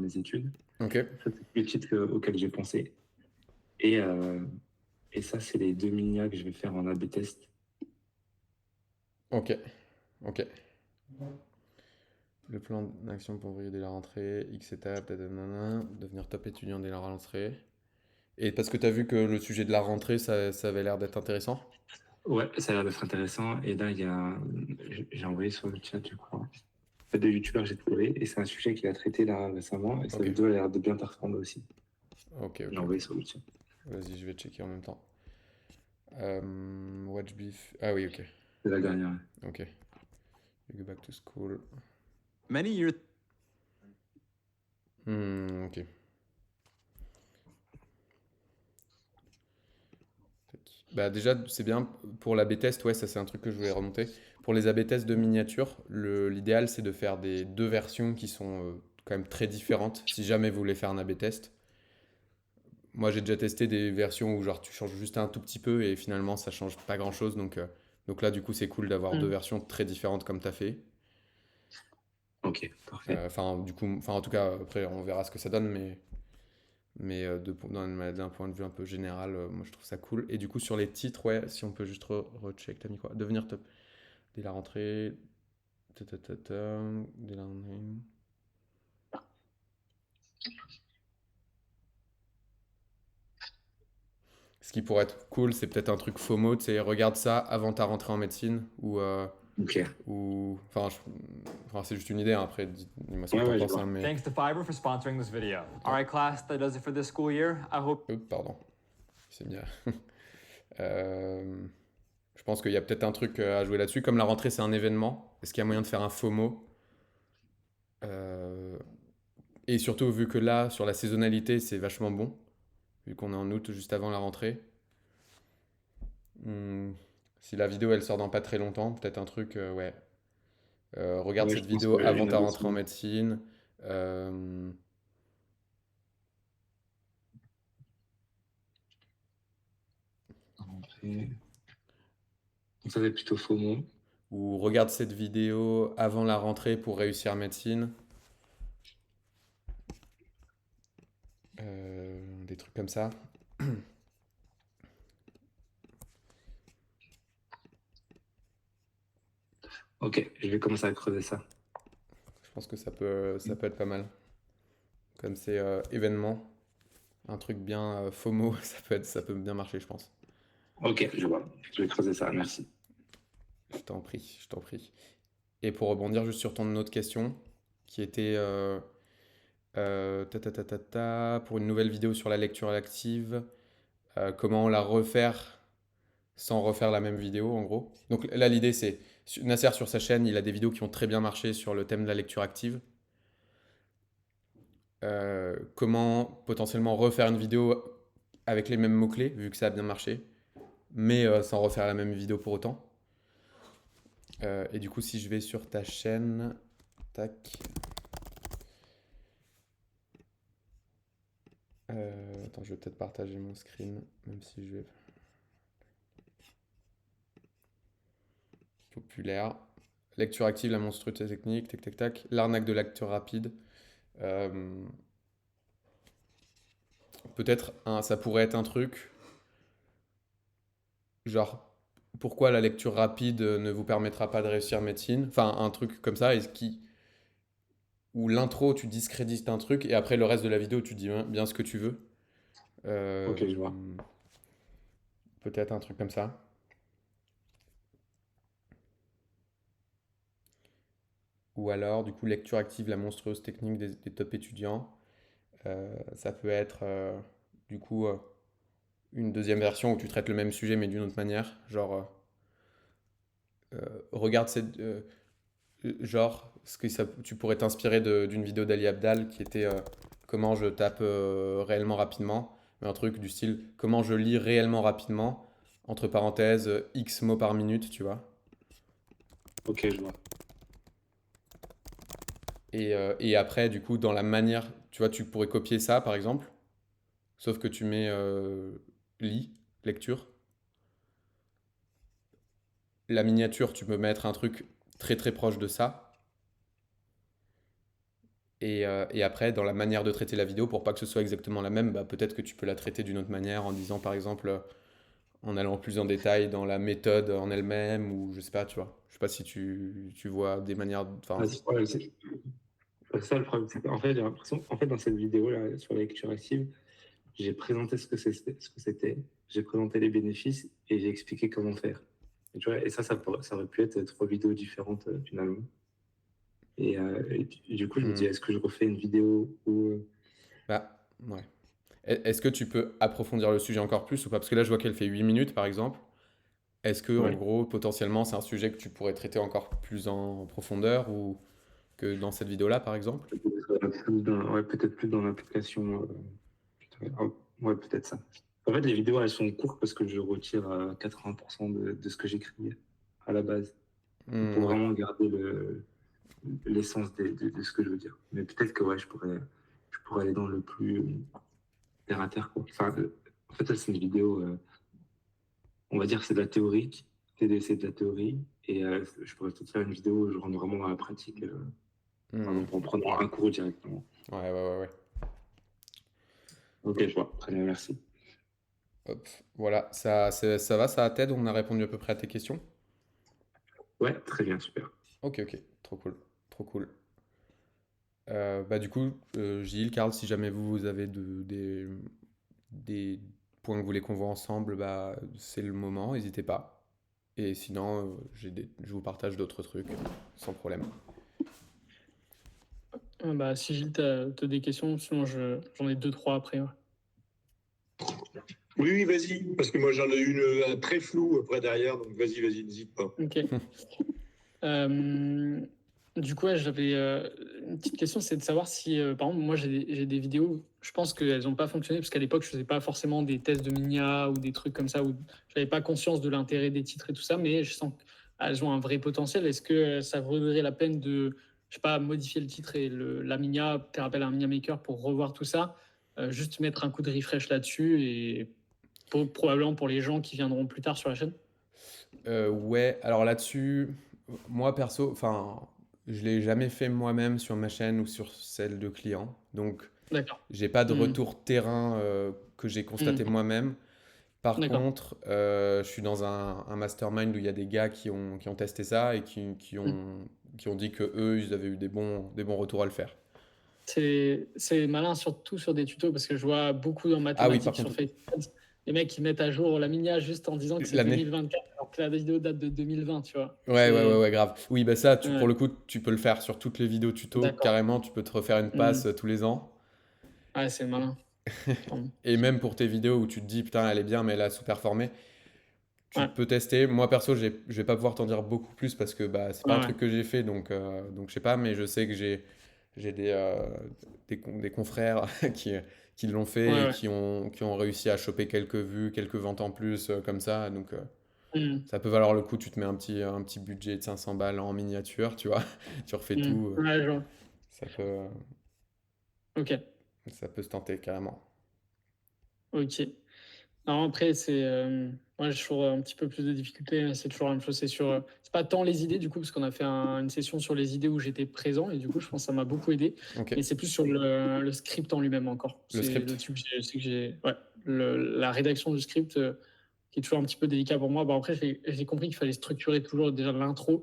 les études. Ok, Ça, c'est les titres auxquels j'ai pensé. Et, euh, et ça, c'est les deux mini que je vais faire en A/B test. ok, ok. Le plan d'action pour briller dès la rentrée, X étapes, nanana, devenir top étudiant dès la rentrée. Et parce que tu as vu que le sujet de la rentrée, ça avait l'air d'être intéressant? Ouais, ça a l'air d'être intéressant. Et là, j'ai envoyé sur le chat, je crois. Fait de youtubeurs que j'ai trouvé. Et c'est un sujet qu'il a traité là récemment. Et sa Ok, vidéo a l'air de bien performer aussi. ok, J'ai ok, envoyé ok. sur le chat. Vas-y, je vais checker en même temps. Watch Beef. Ah oui, ok. C'est la dernière. Ok. You go back to school. Many years Ok. Tac. Bah déjà, c'est bien pour l'A/B test, ouais, ça c'est un truc que je voulais remonter. Pour les A/B tests de miniature, l'idéal c'est de faire des deux versions qui sont quand même très différentes si jamais vous voulez faire un A/B test. Moi j'ai déjà testé des versions où genre tu changes juste un tout petit peu et finalement ça change pas grand-chose donc là du coup c'est cool d'avoir deux Hmm. versions très différentes comme tu as fait. Ok, parfait. Enfin du coup, enfin en tout cas après on verra ce que ça donne mais d'un point de vue un peu général, moi je trouve ça cool. Et du coup, sur les titres, ouais, si on peut juste recheck, t'as mis quoi? Devenir top. Dès la rentrée. Dès la rentrée. Ce qui pourrait être cool, c'est peut-être un truc FOMO, tu sais, regarde ça avant ta rentrée en médecine Ok. enfin, c'est juste une idée, hein, après, dis-moi ce que Ouais, t'en ouais, je penses, hein, vois. mais. Thanks to Fiverr for sponsoring this video. All right, class, that does it for this school year. I hope. Pardon, c'est bien. Euh, je pense qu'il y a peut-être un truc à jouer là-dessus. Comme la rentrée, c'est un événement, est-ce qu'il y a moyen de faire un FOMO? Euh, Et surtout, vu que là, sur la saisonnalité, c'est vachement bon, vu qu'on est en août, juste avant la rentrée. Hmm, Si la vidéo, elle sort dans pas très longtemps, peut-être un truc, ouais. Regarde Ouais, cette je pense vidéo avant qu'une ta à deux rentrée en semaines. médecine. Euh, Rentrée. Donc ça, c'est plutôt FOMO. ou regarde cette vidéo avant la rentrée pour réussir médecine. Des trucs comme ça. Ok, je vais commencer à creuser ça. Je pense que ça peut être pas mal. Comme c'est événement, un truc bien FOMO, ça peut bien marcher, je pense. Ok, je vois. Je vais creuser ça, merci. Je t'en prie, je t'en prie. Et pour rebondir juste sur ton autre question, qui était pour une nouvelle vidéo sur la lecture active, comment la refaire sans refaire la même vidéo en gros. Donc là l'idée c'est, Nasser sur sa chaîne, il a des vidéos qui ont très bien marché sur le thème de la lecture active. Comment potentiellement refaire une vidéo avec les mêmes mots-clés, vu que ça a bien marché, mais sans refaire la même vidéo pour autant. Et du coup si je vais sur ta chaîne, tac. Attends, je vais peut-être partager mon screen, même si je vais. Populaire. Lecture active, la monstruosité technique, tac tac tac. L'arnaque de lecture rapide. Euh, Peut-être ça pourrait être un truc, genre, pourquoi la lecture rapide ne vous permettra pas de réussir médecine? Enfin, un truc comme ça, où l'intro, tu discrédites un truc, et après le reste de la vidéo, tu dis bien ce que tu veux. Euh, Ok, je vois. Peut-être un truc comme ça. Ou alors, du coup, lecture active, la monstrueuse technique des top étudiants. Ça peut être du coup une deuxième version où tu traites le même sujet mais d'une autre manière. Genre, regarde cette. Genre, tu pourrais t'inspirer d'une vidéo d'Ali Abdal qui était comment je tape réellement rapidement. Mais un truc du style comment je lis réellement rapidement, entre parenthèses, X mots par minute, tu vois. Ok, je vois. Et après, du coup, dans la manière, tu vois, tu pourrais copier ça par exemple, sauf que tu mets lit, lecture. La miniature, tu peux mettre un truc très très proche de ça. Et après, dans la manière de traiter la vidéo, pour pas que ce soit exactement la même, bah, peut-être que tu peux la traiter d'une autre manière en disant, par exemple, en allant plus en détail dans la méthode en elle-même, ou je sais pas, tu vois. Je sais pas si tu vois des manières. Enfin, Ouais, c'est ça le problème. En fait, j'ai l'impression, en fait, dans cette vidéo-là, sur la lecture active, j'ai présenté ce que c'était, j'ai présenté les bénéfices et j'ai expliqué comment faire. Et, tu vois, et ça aurait pu être 3 vidéos différentes finalement. Et du coup, je me dis, hmm, est-ce que je refais une vidéo où. bah, ouais. Est-ce que tu peux approfondir le sujet encore plus ou pas? Parce que là, je vois qu'elle fait 8 minutes, par exemple. Est-ce que, en Ouais, gros, potentiellement, c'est un sujet que tu pourrais traiter encore plus en profondeur ou que dans cette vidéo-là, par exemple? ouais, peut-être plus dans l'application. Ah, ouais, peut-être ça. En fait, les vidéos, elles sont courtes parce que je retire 80% de ce que j'écris à la base, pour Ouais. vraiment garder l'essence de ce que je veux dire. Mais peut-être que ouais, je pourrais aller dans le plus terre à terre, quoi. Enfin, en fait, ça, c'est une vidéo, on va dire que c'est de la théorique, TDC de la théorie, et je pourrais peut-être faire une vidéo où je rentre vraiment dans la pratique, par Hmm. exemple, en prenant un cours directement. Ouais, ouais, ouais, ouais. Ok, je vois. Très bien, merci. Hop. Voilà, ça va, ça t'aide? On a répondu à peu près à tes questions? Ouais, très bien, super. Ok, ok. Trop cool. Trop cool. Bah, du coup, Gilles, Karl, si jamais vous avez des points que vous voulez qu'on voit ensemble, bah, c'est le moment, n'hésitez pas. Et sinon, je vous partage d'autres trucs, sans problème. Bah, si Gilles, t'as des questions, sinon j'en ai deux, trois après. Ouais. Oui, oui, vas-y, parce que moi j'en ai une très floue après derrière, donc vas-y, n'hésite pas. Ok. Euh, du coup, ouais, j'avais une petite question, c'est de savoir si, par exemple, moi j'ai des vidéos, je pense qu'elles n'ont pas fonctionné parce qu'à l'époque, je faisais pas forcément des tests de Minia ou des trucs comme ça où j'avais pas conscience de l'intérêt des titres et tout ça, mais je sens qu'elles ont un vrai potentiel. Est-ce que ça vaudrait la peine de, je sais pas, modifier le titre et la Minia, faire appel à un Minia Maker pour revoir tout ça, juste mettre un coup de refresh là-dessus et probablement pour les gens qui viendront plus tard sur la chaîne? Ouais, alors là-dessus, moi perso, enfin, je l'ai jamais fait moi-même sur ma chaîne ou sur celle de clients. Donc, D'accord. j'ai pas de Hmm. retour terrain que j'ai constaté Hmm. moi-même. Par D'accord. contre, je suis dans un mastermind où il y a des gars qui ont testé ça et qui ont dit que eux, ils avaient eu des bons retours à le faire. C'est malin, surtout sur des tutos, parce que je vois beaucoup dans Ah oui, par mathématiques sur contre, Facebook, les mecs qui mettent à jour la Minia juste en disant que c'est l'année. 2024, alors que la vidéo date de 2020, tu vois. Ouais, grave. Oui, bah ça, Ouais, pour le coup, tu peux le faire sur toutes les vidéos tuto. d'accord. Carrément, tu peux te refaire une Hmm. passe tous les ans. Ouais, c'est malin. Pardon. Et même pour tes vidéos où tu te dis, putain, elle est bien, mais elle a sous-performé, tu Ouais, peux tester. Moi, perso, je vais pas pouvoir t'en dire beaucoup plus parce que bah, c'est pas ouais, un ouais. truc que j'ai fait, donc je sais pas, mais je sais que j'ai des confrères qui l'ont fait Ouais, et ouais. qui ont réussi à choper quelques vues, quelques ventes en plus, comme ça. Donc, Hmm. ça peut valoir le coup. Tu te mets un petit budget de 500 balles en miniature, tu vois. Tu refais Hmm. tout. Ouais, je vois. Ça peut, Ok, ça peut se tenter carrément. ok. Non, après, moi, j'ai toujours un petit peu plus de difficultés, mais c'est toujours la même chose. C'est pas tant les idées, du coup, parce qu'on a fait une session sur les idées où j'étais présent, et du coup, je pense que ça m'a beaucoup aidé. Ok. Mais c'est plus sur le script en lui-même encore. Le C'est script? là-dessus que ouais, la rédaction du script qui est toujours un petit peu délicat pour moi. Bon, après, j'ai compris qu'il fallait structurer toujours déjà l'intro. Ouais.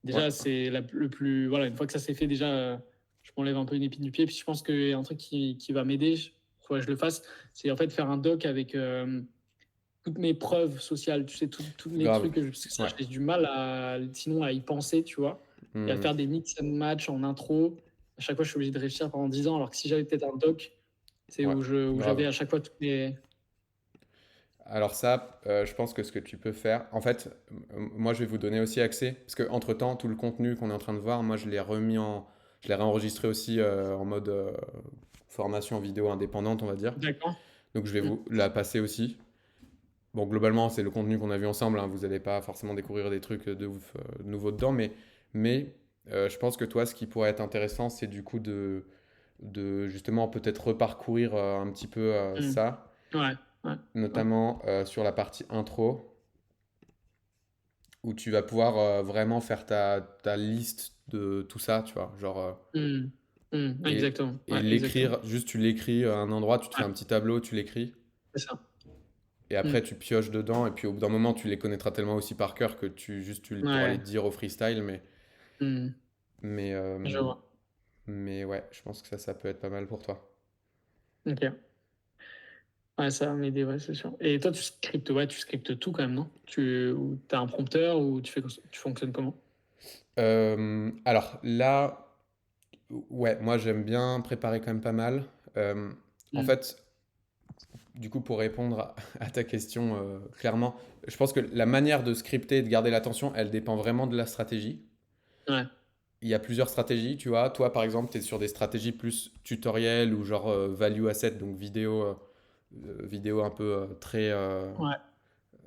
Déjà, c'est le plus. Voilà, une fois que ça s'est fait, déjà, je m'enlève un peu une épine du pied. Puis je pense qu'il y a un truc qui va m'aider, faudrait que je le fasse, c'est en fait faire un doc avec toutes mes preuves sociales, tu sais, tous les Grave. trucs, parce que ça, Ouais. j'ai du mal sinon à y penser, tu vois, et à Hmm. faire des mix and match en intro. À chaque fois, je suis obligé de réfléchir pendant 10 ans, alors que si j'avais peut-être un doc, c'est Ouais. où Grave. j'avais à chaque fois toutes mes. Alors ça, je pense que ce que tu peux faire, en fait, moi je vais vous donner aussi accès, parce que entre-temps, tout le contenu qu'on est en train de voir, moi je l'ai réenregistré aussi en mode formation vidéo indépendante, on va dire. D'accord. Donc je vais Mm. vous la passer aussi. Bon, globalement, c'est le contenu qu'on a vu ensemble, hein, vous n'allez pas forcément découvrir des trucs de ouf nouveaux dedans, mais je pense que toi, ce qui pourrait être intéressant, c'est du coup de justement peut-être reparcourir un petit peu Mm. ça, Ouais, ouais, ouais. notamment sur la partie intro où tu vas pouvoir vraiment faire ta liste de tout ça, tu vois. Genre, Mm. Et, Exactement. et Ouais, exactement. l'écrire, juste tu l'écris à un endroit, tu te fais Ouais, un petit tableau, tu l'écris, c'est ça. et après tu pioches dedans, et puis au bout d'un moment, tu les connaîtras tellement aussi par cœur que tu pourras les Ouais. dire au freestyle, Hmm. mais, Je euh, vois. mais ouais, je pense que ça peut être pas mal pour toi. Ok. Ouais, ça va m'aider, ouais, c'est sûr. Et toi, tu scriptes tout quand même, non? Ou t'as un prompteur ou tu fonctionnes comment? Alors là, ouais, moi j'aime bien préparer quand même pas mal. Euh, En Hmm. fait, du coup, pour répondre à ta question clairement, je pense que la manière de scripter et de garder l'attention, elle dépend vraiment de la stratégie. Ouais. Il y a plusieurs stratégies, tu vois. Toi, par exemple, tu es sur des stratégies plus tutoriel ou genre value asset, donc vidéo un peu très, Ouais.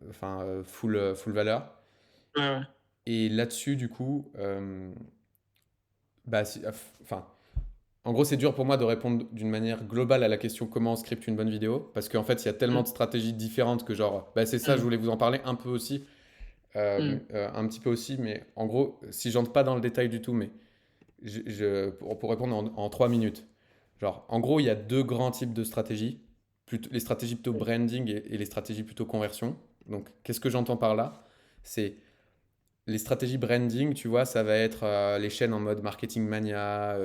enfin, full valeur. Ouais, ouais. Et là-dessus, du coup, bah, enfin, en gros, c'est dur pour moi de répondre d'une manière globale à la question comment on scripte une bonne vidéo, parce qu'en fait, il y a tellement Hmm. de stratégies différentes que genre, bah, c'est ça, je Hmm. voulais vous en parler un peu aussi, Hmm. un petit peu aussi, mais en gros, si j'entre pas dans le détail du tout, mais pour répondre en 3 minutes, genre, en gros, il y a deux grands types de stratégies, les stratégies plutôt branding et les stratégies plutôt conversion. Donc, qu'est-ce que j'entends par là? C'est les stratégies branding, tu vois, ça va être les chaînes en mode marketing mania,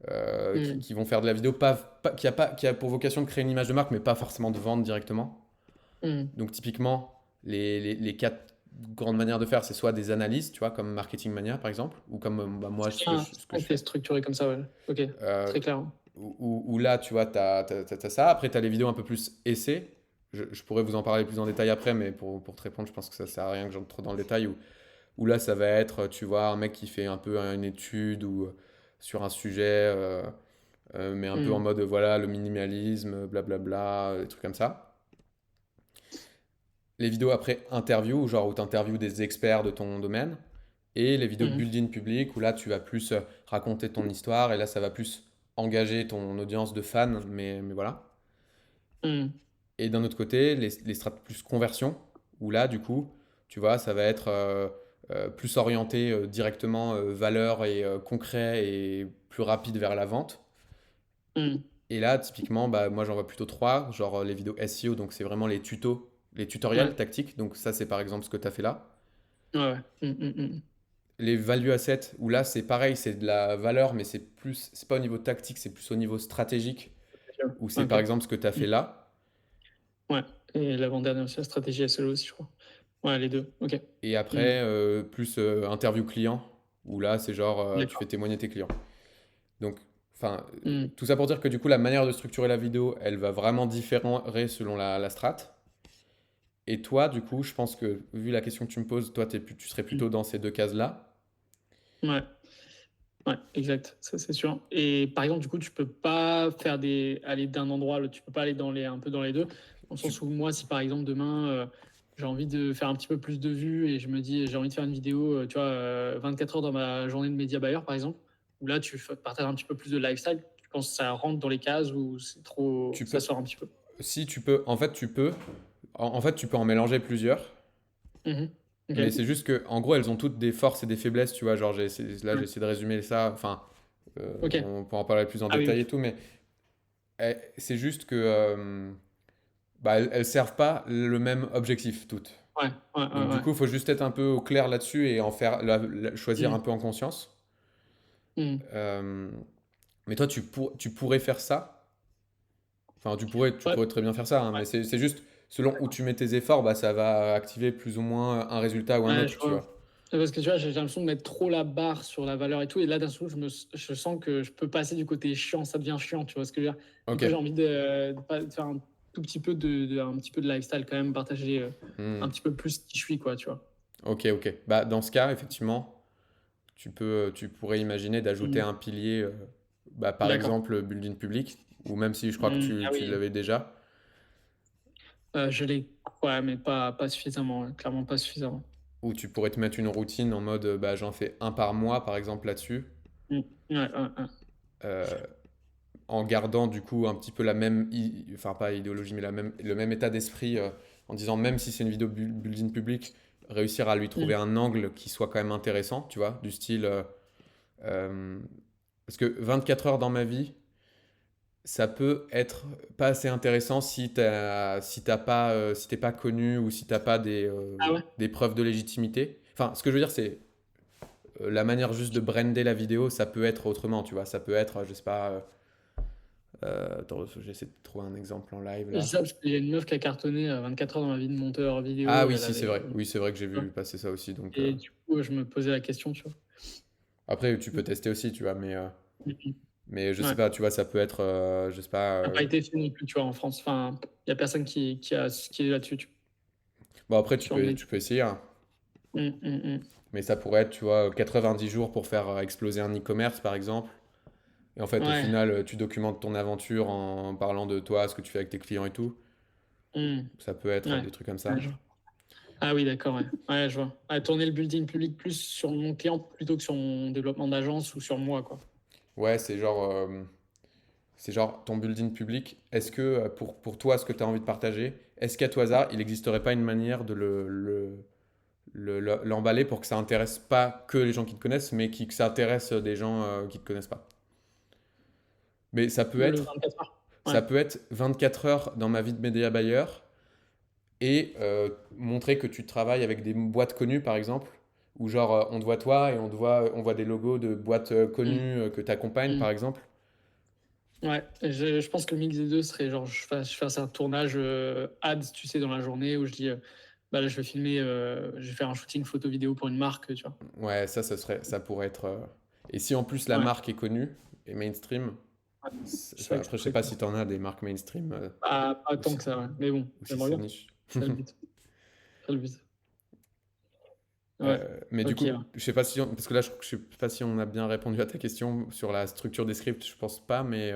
Hmm. qui vont faire de la vidéo qui a pour vocation de créer une image de marque, mais pas forcément de vendre directement. Hmm. Donc typiquement, les quatre grandes manières de faire, c'est soit des analyses, tu vois, comme marketing mania par exemple, ou comme bah, moi C'est ce que bien je que t'es fais. structuré comme ça, ouais. Ok. Euh, Très clair. Hein. où là, tu vois, t'as ça. Après, tu as les vidéos un peu plus essais. Je pourrais vous en parler plus en détail après, mais pour te répondre, je pense que ça sert à rien que j'entre trop dans le détail. Où là, ça va être, tu vois, un mec qui fait un peu une étude ou sur un sujet, mais un peu en Hmm. mode, voilà, le minimalisme, blablabla, des trucs comme ça. Les vidéos après interview, genre où tu interviews des experts de ton domaine. Et les vidéos Hmm. build-in public, où là, tu vas plus raconter ton histoire, et là, ça va plus engager ton audience de fans, mais voilà. Hmm. Et d'un autre côté, les strates plus conversion, où là, du coup, tu vois, ça va être plus orienté directement valeur et concret et plus rapide vers la vente. Hmm. Et là, typiquement, bah, moi, j'en vois plutôt trois, genre les vidéos SEO, donc c'est vraiment les tutos, les tutoriels Ouais. tactiques. Donc ça, c'est par exemple ce que tu as fait là. Ouais, ouais. Les value assets, où là, c'est pareil, c'est de la valeur, mais c'est pas au niveau tactique, c'est plus au niveau stratégique, où c'est Ok. par exemple ce que tu as Hmm. fait là. Ouais. Et l'avant-dernière, c'est la stratégie SEO aussi, je crois. Ouais, les deux. Ok. Et Hmm. après, plus interview client, où là, c'est genre, tu fais D'accord. témoigner tes clients. Donc, enfin, Hmm. tout ça pour dire que du coup, la manière de structurer la vidéo, elle va vraiment différer selon la strat. Et toi, du coup, je pense que, vu la question que tu me poses, toi, tu serais Hmm. plutôt dans ces deux cases-là. Ouais. Ouais, exact, ça c'est sûr. Et par exemple, du coup, tu peux pas aller d'un endroit à l'autre, tu peux pas aller un peu dans les deux. Dans le Tu, sens où moi, si par exemple demain, j'ai envie de faire un petit peu plus de vues et je me dis, j'ai envie de faire une vidéo, tu vois, 24 heures dans ma journée de média buyer, par exemple, où là, partages un petit peu plus de lifestyle, tu penses que ça rentre dans les cases ou c'est trop, tu ça peux, sort un petit peu? si tu peux, en fait, tu peux, en fait, tu peux en mélanger plusieurs. Mhm. Ok. Mais c'est juste que, en gros, elles ont toutes des forces et des faiblesses, tu vois. Genre, là, j'ai Ouais. essayé de résumer ça. Enfin, Ok. on peut en parler plus en Ah oui, détail et oui. tout, mais c'est juste que bah, elles servent pas le même objectif toutes. Ouais, ouais, ouais, Donc du ouais. coup, il faut juste être un peu au clair là-dessus et en faire choisir un Mhm. peu en conscience. Mhm. Euh, mais toi, tu pourrais faire ça. Enfin, tu Ouais, pourrais très bien faire ça, hein, mais c'est juste selon où tu mets tes efforts, bah, ça va activer plus ou moins un résultat ou un ouais, je autre, tu vois. vois. Parce que tu vois, j'ai l'impression de mettre trop la barre sur la valeur et tout. Et là, d'un coup, je sens que je peux passer du côté chiant, ça devient chiant, tu vois ce que je veux dire. Du Ok. coup, j'ai envie de faire un tout petit peu un petit peu de lifestyle quand même, partager un Hmm. petit peu plus qui je suis, quoi, tu vois. Ok, ok. Bah, dans ce cas, effectivement, tu pourrais imaginer d'ajouter Mm. un pilier, bah, par D'accord. exemple, building public, ou même si je crois que Ah tu oui, l'avais déjà. je l'ai, ouais, mais pas suffisamment, ouais, clairement pas suffisamment. Ou tu pourrais te mettre une routine en mode bah, j'en fais un par mois par exemple là-dessus, Mm. Ouais, ouais, ouais. euh, en gardant du coup un petit peu la même, enfin pas idéologie mais le même état d'esprit en disant même si c'est une vidéo building public, réussir à lui Mm. trouver un angle qui soit quand même intéressant, tu vois, du style euh, Parce que 24 heures dans ma vie, ça peut être pas assez intéressant si t'es pas connu ou si t'as pas Ah ouais? des preuves de légitimité. Enfin, ce que je veux dire, c'est la manière juste de brander la vidéo, ça peut être autrement, tu vois. Ça peut être, je sais pas. Attends, j'essaie de trouver un exemple en live Je dis là. ça parce qu'il y a une meuf qui a cartonné 24 heures dans ma vie de monteur Ah vidéo. oui, Elle si, c'est avait. vrai. Oui, c'est vrai que j'ai vu passer ça aussi. Donc, Et du coup, je me posais la question, tu vois. après, tu peux tester aussi, tu vois. Mhm. Mais je sais Ouais. pas, tu vois, ça peut être, je sais pas. Ça n'a pas été fait non plus, tu vois, en France. Enfin, il n'y a personne qui est là-dessus, Bon, après, sur le net. tu peux essayer, hein. Mm, mm, mm. Mais ça pourrait être, tu vois, 90 jours pour faire exploser un e-commerce, par exemple. Et en fait, au Ouais. final, tu documentes ton aventure en parlant de toi, ce que tu fais avec tes clients et tout. Mm. Ça peut être Ouais. des trucs comme Ouais, ça. je vois. Ah oui, d'accord, ouais. Ouais, je vois. Ouais, tourner le building public plus sur mon client plutôt que sur mon développement d'agence ou sur moi, quoi. Ouais, c'est genre ton building public. Est-ce que pour toi, ce que tu as envie de partager, est-ce qu'à tout hasard, il n'existerait pas une manière de l'emballer pour que ça intéresse pas que les gens qui te connaissent, mais que ça intéresse des gens qui te connaissent pas? Mais Le 24 heures. ça Ouais. peut être 24 heures dans ma vie de média buyer et montrer que tu travailles avec des boîtes connues, par exemple, ou genre on te voit toi et on voit des logos de boîtes Mm, connues que tu accompagnes, mm. par exemple. Ouais, je pense que le mix des deux serait genre, je fasse un tournage ads, tu sais, dans la journée où je dis, bah là, je vais filmer, je vais faire un shooting photo-vidéo pour une marque, tu vois. Ouais, ça pourrait être. Et si en plus la Ouais, marque est connue et mainstream, ouais. C'est enfin, vrai que ça après je sais serait pas cool. si t'en as des marques mainstream Pas ou tant si, que ça, ouais. Mais bon, ou si j'aimerais c'est bien. niche. C'est le but. C'est le but. Ouais, Mais du ok. coup, Ouais. je sais pas si parce que là je sais pas si on a bien répondu à ta question sur la structure des scripts, je pense pas, mais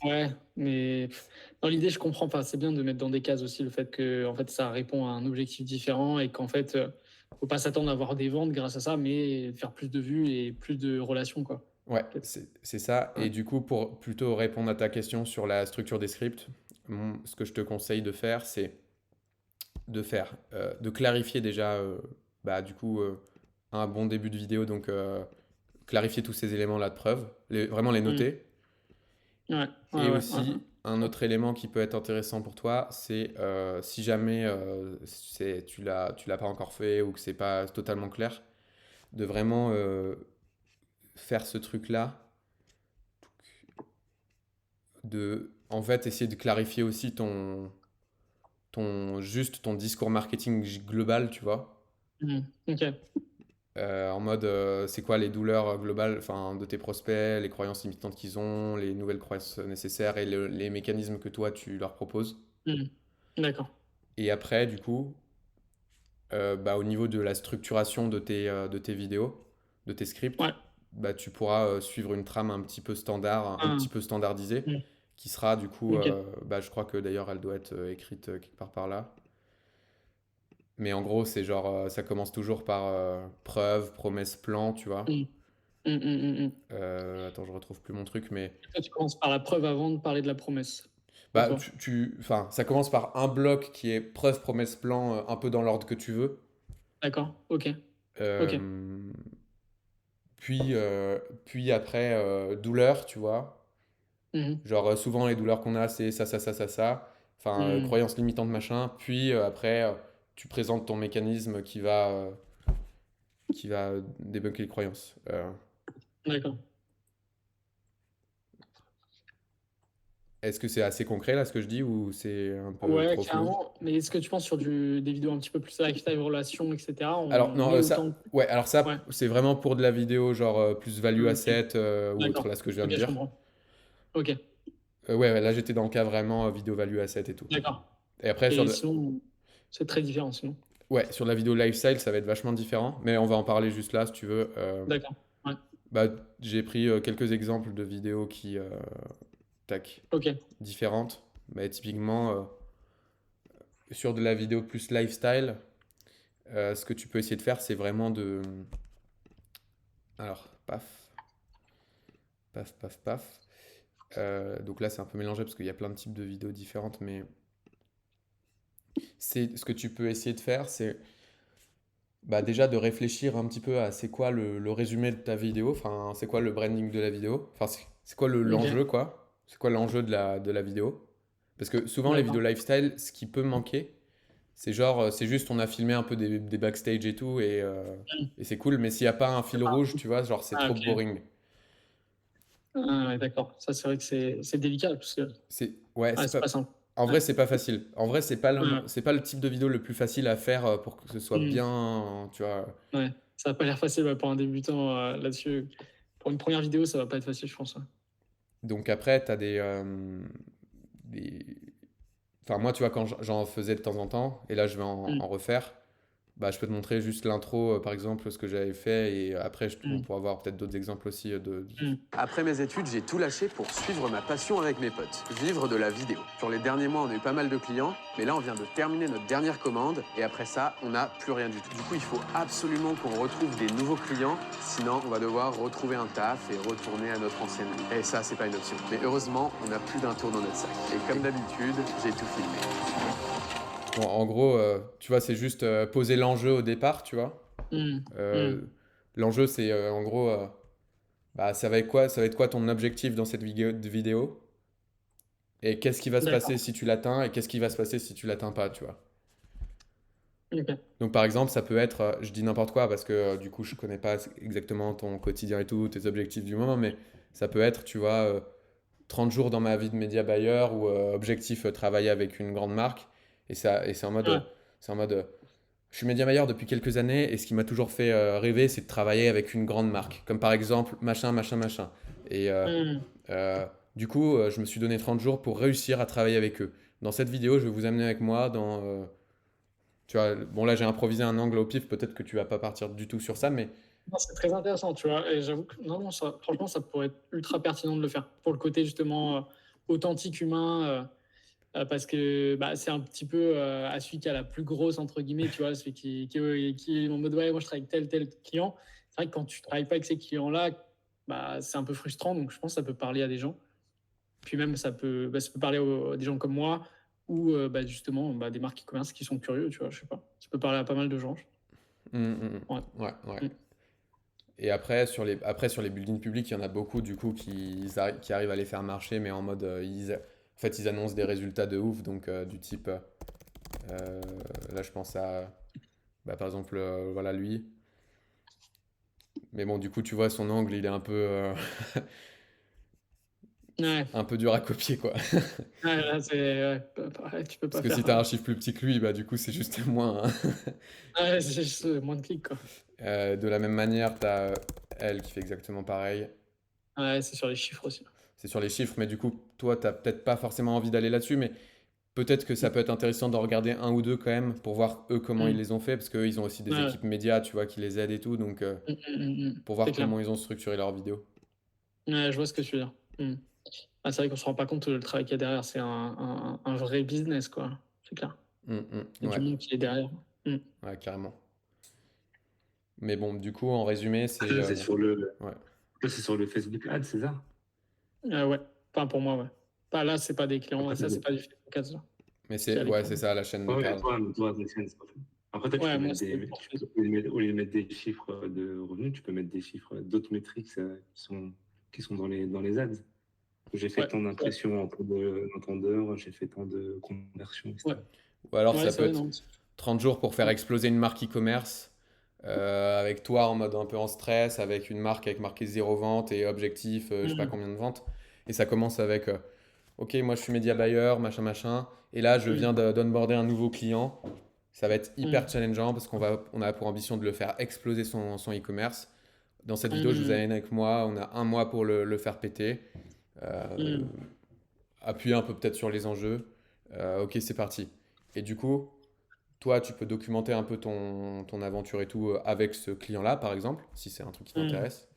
Ouais, mais dans l'idée, je comprends pas. C'est bien de mettre dans des cases aussi le fait que en fait, ça répond à un objectif différent et qu'en fait, faut pas s'attendre à avoir des ventes grâce à ça, mais faire plus de vues et plus de relations, quoi. ouais, Peut-être. c'est ça. Ouais. Et du coup, pour plutôt répondre à ta question sur la structure des scripts, ce que je te conseille de faire, c'est de clarifier déjà, bah, du coup, un bon début de vidéo, donc clarifier tous ces éléments-là de preuve, vraiment les Mm. noter. Ouais, Et ouais, ouais, ouais, ouais. aussi, un autre élément qui peut être intéressant pour toi, c'est si jamais tu l'as pas encore fait ou que c'est pas totalement clair, de vraiment faire ce truc-là, de en fait essayer de clarifier aussi juste ton discours marketing global, tu vois. Mm. Ok. En mode, c'est quoi les douleurs globales enfin, de tes prospects, les croyances limitantes qu'ils ont, les nouvelles croyances nécessaires et les mécanismes que toi tu leur proposes. Mm. D'accord. Et après, du coup, bah, au niveau de la structuration de tes vidéos, de tes scripts, Ouais. bah, tu pourras suivre une trame un petit peu standard, un Ah. petit peu standardisée, Mm. qui sera du coup, Ok. bah, je crois que d'ailleurs elle doit être écrite quelque part par là. Mais en gros, c'est genre, ça commence toujours par preuve, promesse, plan, tu vois. Mm. Mm, mm, mm, mm. Attends, je retrouve plus mon truc, mais Toi, tu commences par la preuve avant de parler de la promesse, pour bah, toi. enfin, ça commence par un bloc qui est preuve, promesse, plan, un peu dans l'ordre que tu veux. D'accord. Ok. Ok. Euh, puis après, douleur, tu vois. Mhm. Genre, souvent, les douleurs qu'on a, c'est ça, ça, ça, ça, ça. Enfin, Mm. croyances limitantes, machin. Puis après, tu présentes ton mécanisme qui va débunker les croyances. D'accord. Est-ce que c'est assez concret là ce que je dis ou c'est un peu Ouais, trop flou? carrément. Mais est-ce que tu penses sur des vidéos un petit peu plus lifestyle, relations, etc., Alors on non, met autant. ouais, alors Ouais. ça, c'est vraiment pour de la vidéo genre plus value Ok. asset ou autre D'accord. là ce que je viens Ok, de je dire. comprends. Ok. Ouais, ouais, là j'étais dans le cas vraiment vidéo value asset et tout. D'accord. Et après Et sinon, c'est très différent, sinon. ouais, sur la vidéo lifestyle, ça va être vachement différent, mais on va en parler juste là si tu veux. D'accord. Ouais. Bah, j'ai pris quelques exemples de vidéos qui tac, Ok. différentes. Mais typiquement sur de la vidéo plus lifestyle, ce que tu peux essayer de faire, c'est vraiment de alors paf, paf, paf, paf. Donc là, c'est un peu mélangé parce qu'il y a plein de types de vidéos différentes, mais c'est ce que tu peux essayer de faire, c'est Bah déjà de réfléchir un petit peu à c'est quoi le résumé de ta vidéo, enfin c'est quoi le branding de la vidéo, enfin c'est quoi Ok, l'enjeu quoi, c'est quoi l'enjeu de la vidéo. Parce que souvent les vidéos d'accord. lifestyle, ce qui peut manquer, c'est genre c'est juste on a filmé un peu des backstage et tout Hmm. et c'est cool, mais s'il n'y a pas un fil rouge, tu vois, genre c'est Ah, trop ok. boring. Ah, ouais, d'accord. Ça, c'est vrai que c'est délicat parce que Ouais, ouais, c'est c'est pas. pas simple. En Ouais. vrai, c'est pas facile. En vrai, Ouais. c'est pas le type de vidéo le plus facile à faire pour que ce soit Hmm. bien, tu vois. Ouais. Ça va pas l'air facile ouais, pour un débutant là-dessus. Pour une première vidéo, ça va pas être facile, je pense. Ouais. Donc après, t'as des... Enfin, moi, tu vois, quand j'en faisais de temps en temps, et là, je vais Hmm. en refaire, bah, je peux te montrer juste l'intro, par exemple, ce que j'avais fait, et après, on Hmm. pourra voir peut-être d'autres exemples aussi Hmm. Après mes études, j'ai tout lâché pour suivre ma passion avec mes potes, vivre de la vidéo. Sur les derniers mois, on a eu pas mal de clients, mais là, on vient de terminer notre dernière commande, et après ça, on n'a plus rien du tout. Du coup, il faut absolument qu'on retrouve des nouveaux clients, sinon on va devoir retrouver un taf et retourner à notre ancienne vie. Et ça, c'est pas une option. Mais heureusement, on n'a plus d'un tour dans notre sac. Et comme d'habitude, j'ai tout filmé. Bon, en gros, tu vois, c'est juste poser l'enjeu au départ, tu vois. Hmm. Hmm. Euh, L'enjeu, c'est en gros, bah, ça va être quoi? Ça va être quoi ton objectif dans cette vidéo? Et qu'est-ce qui va se passer D'accord. si tu l'atteins et qu'est-ce qui va se passer si tu l'atteins pas, tu vois. Ok. Donc par exemple, ça peut être, je dis n'importe quoi parce que du coup je connais pas exactement ton quotidien et tout, tes objectifs du moment, mais ça peut être, tu vois, 30 jours dans ma vie de média buyer ou objectif travailler avec une grande marque. Et Ouais. c'est en mode, je suis média buyer depuis quelques années et ce qui m'a toujours fait rêver, c'est de travailler avec une grande marque, comme par exemple machin, machin, machin. Et Hmm. euh, du coup, je me suis donné 30 jours pour réussir à travailler avec eux. Dans cette vidéo, je vais vous amener avec moi dans... tu vois, bon là j'ai improvisé un angle au pif, peut-être que tu vas pas partir du tout sur ça, mais Non, c'est très intéressant, tu vois. Et j'avoue que non, non, ça, franchement, ça pourrait être ultra pertinent de le faire pour le côté justement authentique humain. Parce que bah, c'est un petit peu à celui qui a la plus grosse, entre guillemets, tu vois, celui qui est en mode ouais, moi je travaille avec tel client. C'est vrai que quand tu travailles pas avec ces clients-là, bah, c'est un peu frustrant. Donc je pense que ça peut parler à des gens. Puis même, ça peut parler à des gens comme moi ou bah, justement bah, des marques e-commerce qui sont curieux, tu vois, je sais pas. Ça peut parler à pas mal de gens. Ouais. ouais, ouais. Mm. Et après, sur les buildings publics, il y en a beaucoup du coup qui arrivent à les faire marcher, mais en mode, en fait, ils annoncent des résultats de ouf, donc du type, euh, là je pense à, bah, par exemple, voilà lui. Mais bon, du coup, tu vois, son angle, il est Ouais. un peu dur à copier, quoi. Ouais, là, pareil, tu peux Parce pas que si faire. t'as un chiffre plus petit que lui, bah du coup, c'est juste moins, hein. Ouais, c'est juste moins de clics, quoi. De la même manière, t'as elle qui fait exactement pareil. Ouais, c'est sur les chiffres aussi. C'est sur les chiffres, mais du coup, toi, t'as peut-être pas forcément envie d'aller là-dessus, mais peut-être que ça peut être intéressant d'en regarder un ou deux quand même pour voir eux comment ils Mm. les ont fait, parce qu'eux, ils ont aussi des Ouais. équipes médias, tu vois, qui les aident et tout, donc pour C'est voir clair. comment ils ont structuré leurs vidéos. Ouais, je vois ce que tu veux dire. Ah, c'est vrai qu'on se rend pas compte le travail qu'il y a derrière. C'est un vrai business, quoi. C'est clair. Il y a du Ouais, monde qui est derrière. Mm. ouais, carrément. Mais bon, du coup, en résumé, c'est... Ça, c'est sur le, ouais. ça, c'est sur le Facebook Ad, c'est ça? Ouais. Enfin, pour moi, ouais. Pas là, c'est pas des clients. Après, Ça, c'est pas du Facebook Ads, là. Mais C'est à ouais, l'écran. c'est ça, la chaîne de ouais, Karl. toi, c'est ça, c'est pas fait. Après, toi, tu Ouais, peux moi, mettre c'est pour Facebook. au lieu de mettre des chiffres de revenus, tu peux mettre des chiffres d'autres métriques qui sont dans les ads. J'ai fait Ouais, tant ouais, d'impressions en temps d'heure, j'ai fait tant de conversions, ouais. etc. Ou alors, Ouais, ça c'est peut vrai, être non. 30 jours pour faire Ouais. exploser une marque e-commerce, avec toi en mode un peu en stress, avec une marque avec marqué zéro vente et objectif, je sais pas Mm. combien de ventes. Et ça commence avec, ok, moi je suis média buyer, machin, machin, et là je Mm. viens d'onboarder un nouveau client. Ça va être hyper Mm. challengeant parce on a pour ambition de le faire exploser son e-commerce. Dans cette vidéo, je vous Mm. amène avec moi, on a un mois pour le faire péter. Euh, Mm. Appuyer un peu peut-être sur les enjeux. Ok, c'est parti. Et du coup, toi, tu peux documenter un peu ton aventure et tout avec ce client-là, par exemple, si c'est un truc qui Mm. t'intéresse.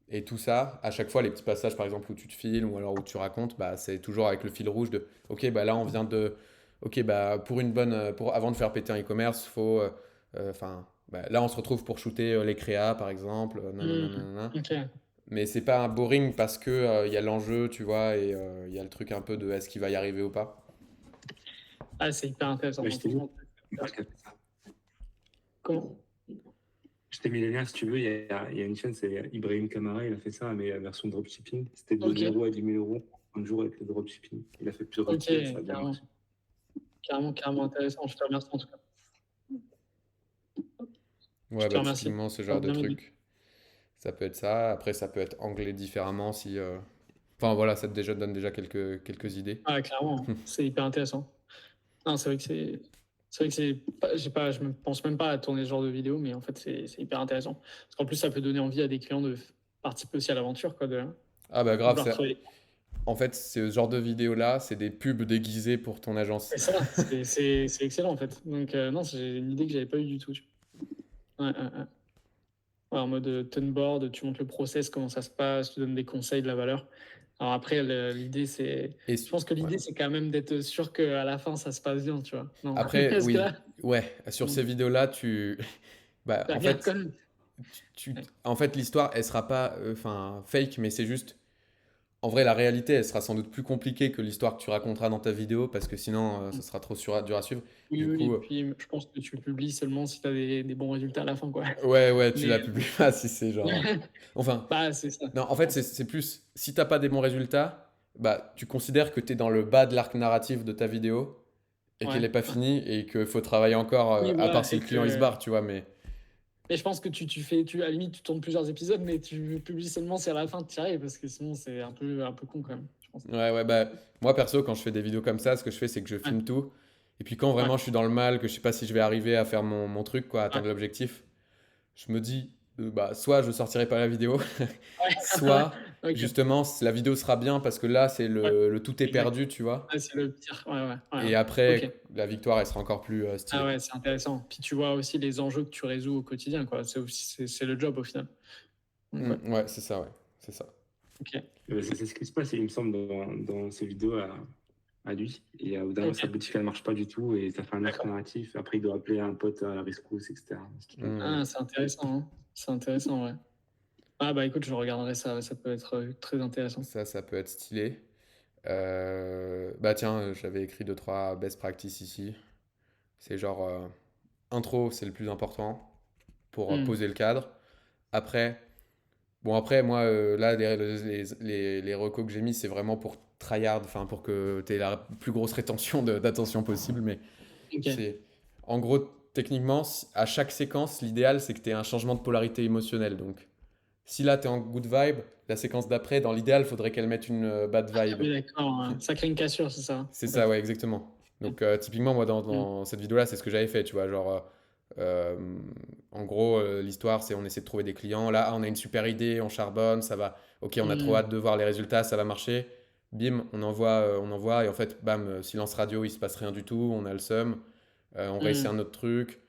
Et tout ça, à chaque fois, les petits passages, par exemple, où tu te filmes ou alors où tu racontes, bah, c'est toujours avec le fil rouge de, ok, bah là, on vient de, ok, bah pour une bonne, avant de faire péter un e-commerce, faut, enfin, bah, là, on se retrouve pour shooter les créas, par exemple, nanana, Mm. nanana. Ok. Mais c'est pas un boring parce que il y a l'enjeu, tu vois, et il y a le truc un peu de est-ce qu'il va y arriver ou pas. Ah, c'est hyper intéressant. Mais Non, je t'ai dit, franchement, c'est une hyper marque a fait ça. Comment? Je t'ai mis les liens si tu veux. Il y a une chaîne, c'est Ibrahim Kamara, il a fait ça, mais la version dropshipping. C'était de Ok, 0 à 10 000 euros en jour avec le dropshipping. Il a fait plusieurs ok, tutos et ça a bien carrément, marché. carrément intéressant. Je te remercie en tout cas. Je Ouais, te bah remercie. typiquement ce Ça va genre de bien m'aider. truc. Ça peut être ça. Après, ça peut être anglais différemment si. Enfin voilà, ça te donne déjà quelques idées. Ah, clairement, c'est hyper intéressant. Non, c'est vrai que c'est vrai que je me pense même pas à tourner ce genre de vidéo, mais en fait, c'est hyper intéressant. Parce qu'en plus, ça peut donner envie à des clients de participer aussi à l'aventure, quoi, de Ah bah grave, vouloir travailler. en fait, ce genre de vidéo-là, c'est des pubs déguisées pour ton agence. C'est ça, c'est excellent, en fait. Donc, non, c'est une idée que j'avais pas eu du tout. Ouais, ouais, ouais. Ouais, en mode Tunboard, tu montres le process, comment ça se passe, tu donnes des conseils, de la valeur. Alors après, l'idée, c'est. Et Je pense que l'idée, ouais. c'est quand même d'être sûr qu'à la fin, ça se passe bien, tu vois. Non. Après, Parce que oui, là, ouais, sur ces vidéos-là, bah, la en regarde fait, quand même. Ouais. en fait, l'histoire, elle sera pas, enfin, fake, mais c'est juste. En vrai, la réalité, elle sera sans doute plus compliquée que l'histoire que tu raconteras dans ta vidéo, parce que sinon, ça sera trop dur à suivre. Oui, Du oui, coup, et puis je pense que tu publies seulement si tu as des bons résultats à la fin, quoi. ouais, tu la Mais publies pas si c'est genre. Enfin, bah, c'est ça, non, en je fait, pense. c'est plus. Si t'as pas des bons résultats, bah, tu considères que t'es dans le bas de l'arc narratif de ta vidéo et qu'elle Ouais, est pas ouais. finie et qu'il faut travailler encore, Oui, à part voilà, si et le client il se que. barre, tu vois, mais. Mais je pense que à la limite, tu tournes plusieurs épisodes, mais tu publies seulement si à la fin tu y arrives, parce que sinon, c'est un peu con quand même, je pense. Ouais, bah, moi perso, quand je fais des vidéos comme ça, ce que je fais, c'est que je Ouais, filme tout. Et puis quand ouais, vraiment je suis dans le mal, que je sais pas si je vais arriver à faire mon truc, quoi, à ouais, atteindre l'objectif, je me dis, bah, soit je sortirai pas la vidéo, ouais. soit Ok, justement la vidéo sera bien parce que là, c'est ouais, le tout est exact. perdu, tu vois. Ouais, c'est le pire. Ouais, ouais, ouais, Et ouais. Ok. après, la victoire, elle sera encore plus Ah stylée. ouais, c'est intéressant. Puis tu vois aussi les enjeux que tu résous au quotidien, quoi. C'est le job au final. Donc, ouais, Ouais, c'est ça, ouais. C'est ça. ok. C'est ce qui se passe, il me semble, dans ces vidéos à lui. Et au bout d'un moment, Ok, sa boutique, elle marche pas du tout et ça fait un arc d'accord. narratif. Après, il doit appeler un pote à la rescousse, etc. Ce qui est pas Mm. Ah, c'est intéressant, hein. C'est intéressant, ouais. Ah bah écoute, je regarderai ça, ça peut être très intéressant. Ça peut être stylé. Bah tiens, j'avais écrit 2-3 best practices ici. C'est genre, intro, c'est le plus important pour Hmm. poser le cadre. Après, bon, après, moi, là, les recos que j'ai mis, c'est vraiment pour tryhard, enfin, pour que tu aies la plus grosse rétention d'attention possible. Mais Ok. c'est, en gros, techniquement, à chaque séquence, l'idéal, c'est que tu aies un changement de polarité émotionnelle. Donc, si là, tu es en good vibe, la séquence d'après, dans l'idéal, faudrait qu'elle mette une bad Ah vibe. oui, d'accord. Ouais. Ça crée une cassure, c'est ça, C'est en ça, fait. ouais, exactement. Donc, typiquement, moi, Hmm. dans cette vidéo-là, c'est ce que j'avais fait, tu vois. Genre, euh, en gros, l'histoire, c'est on essaie de trouver des clients. Là, on a une super idée, on charbonne, ça va. Ok, on a trop Hmm. hâte de voir les résultats, ça va marcher. Bim, on envoie, et en fait, bam, silence radio, il se passe rien du tout, on a le seum. On réessaye Hmm. un autre truc.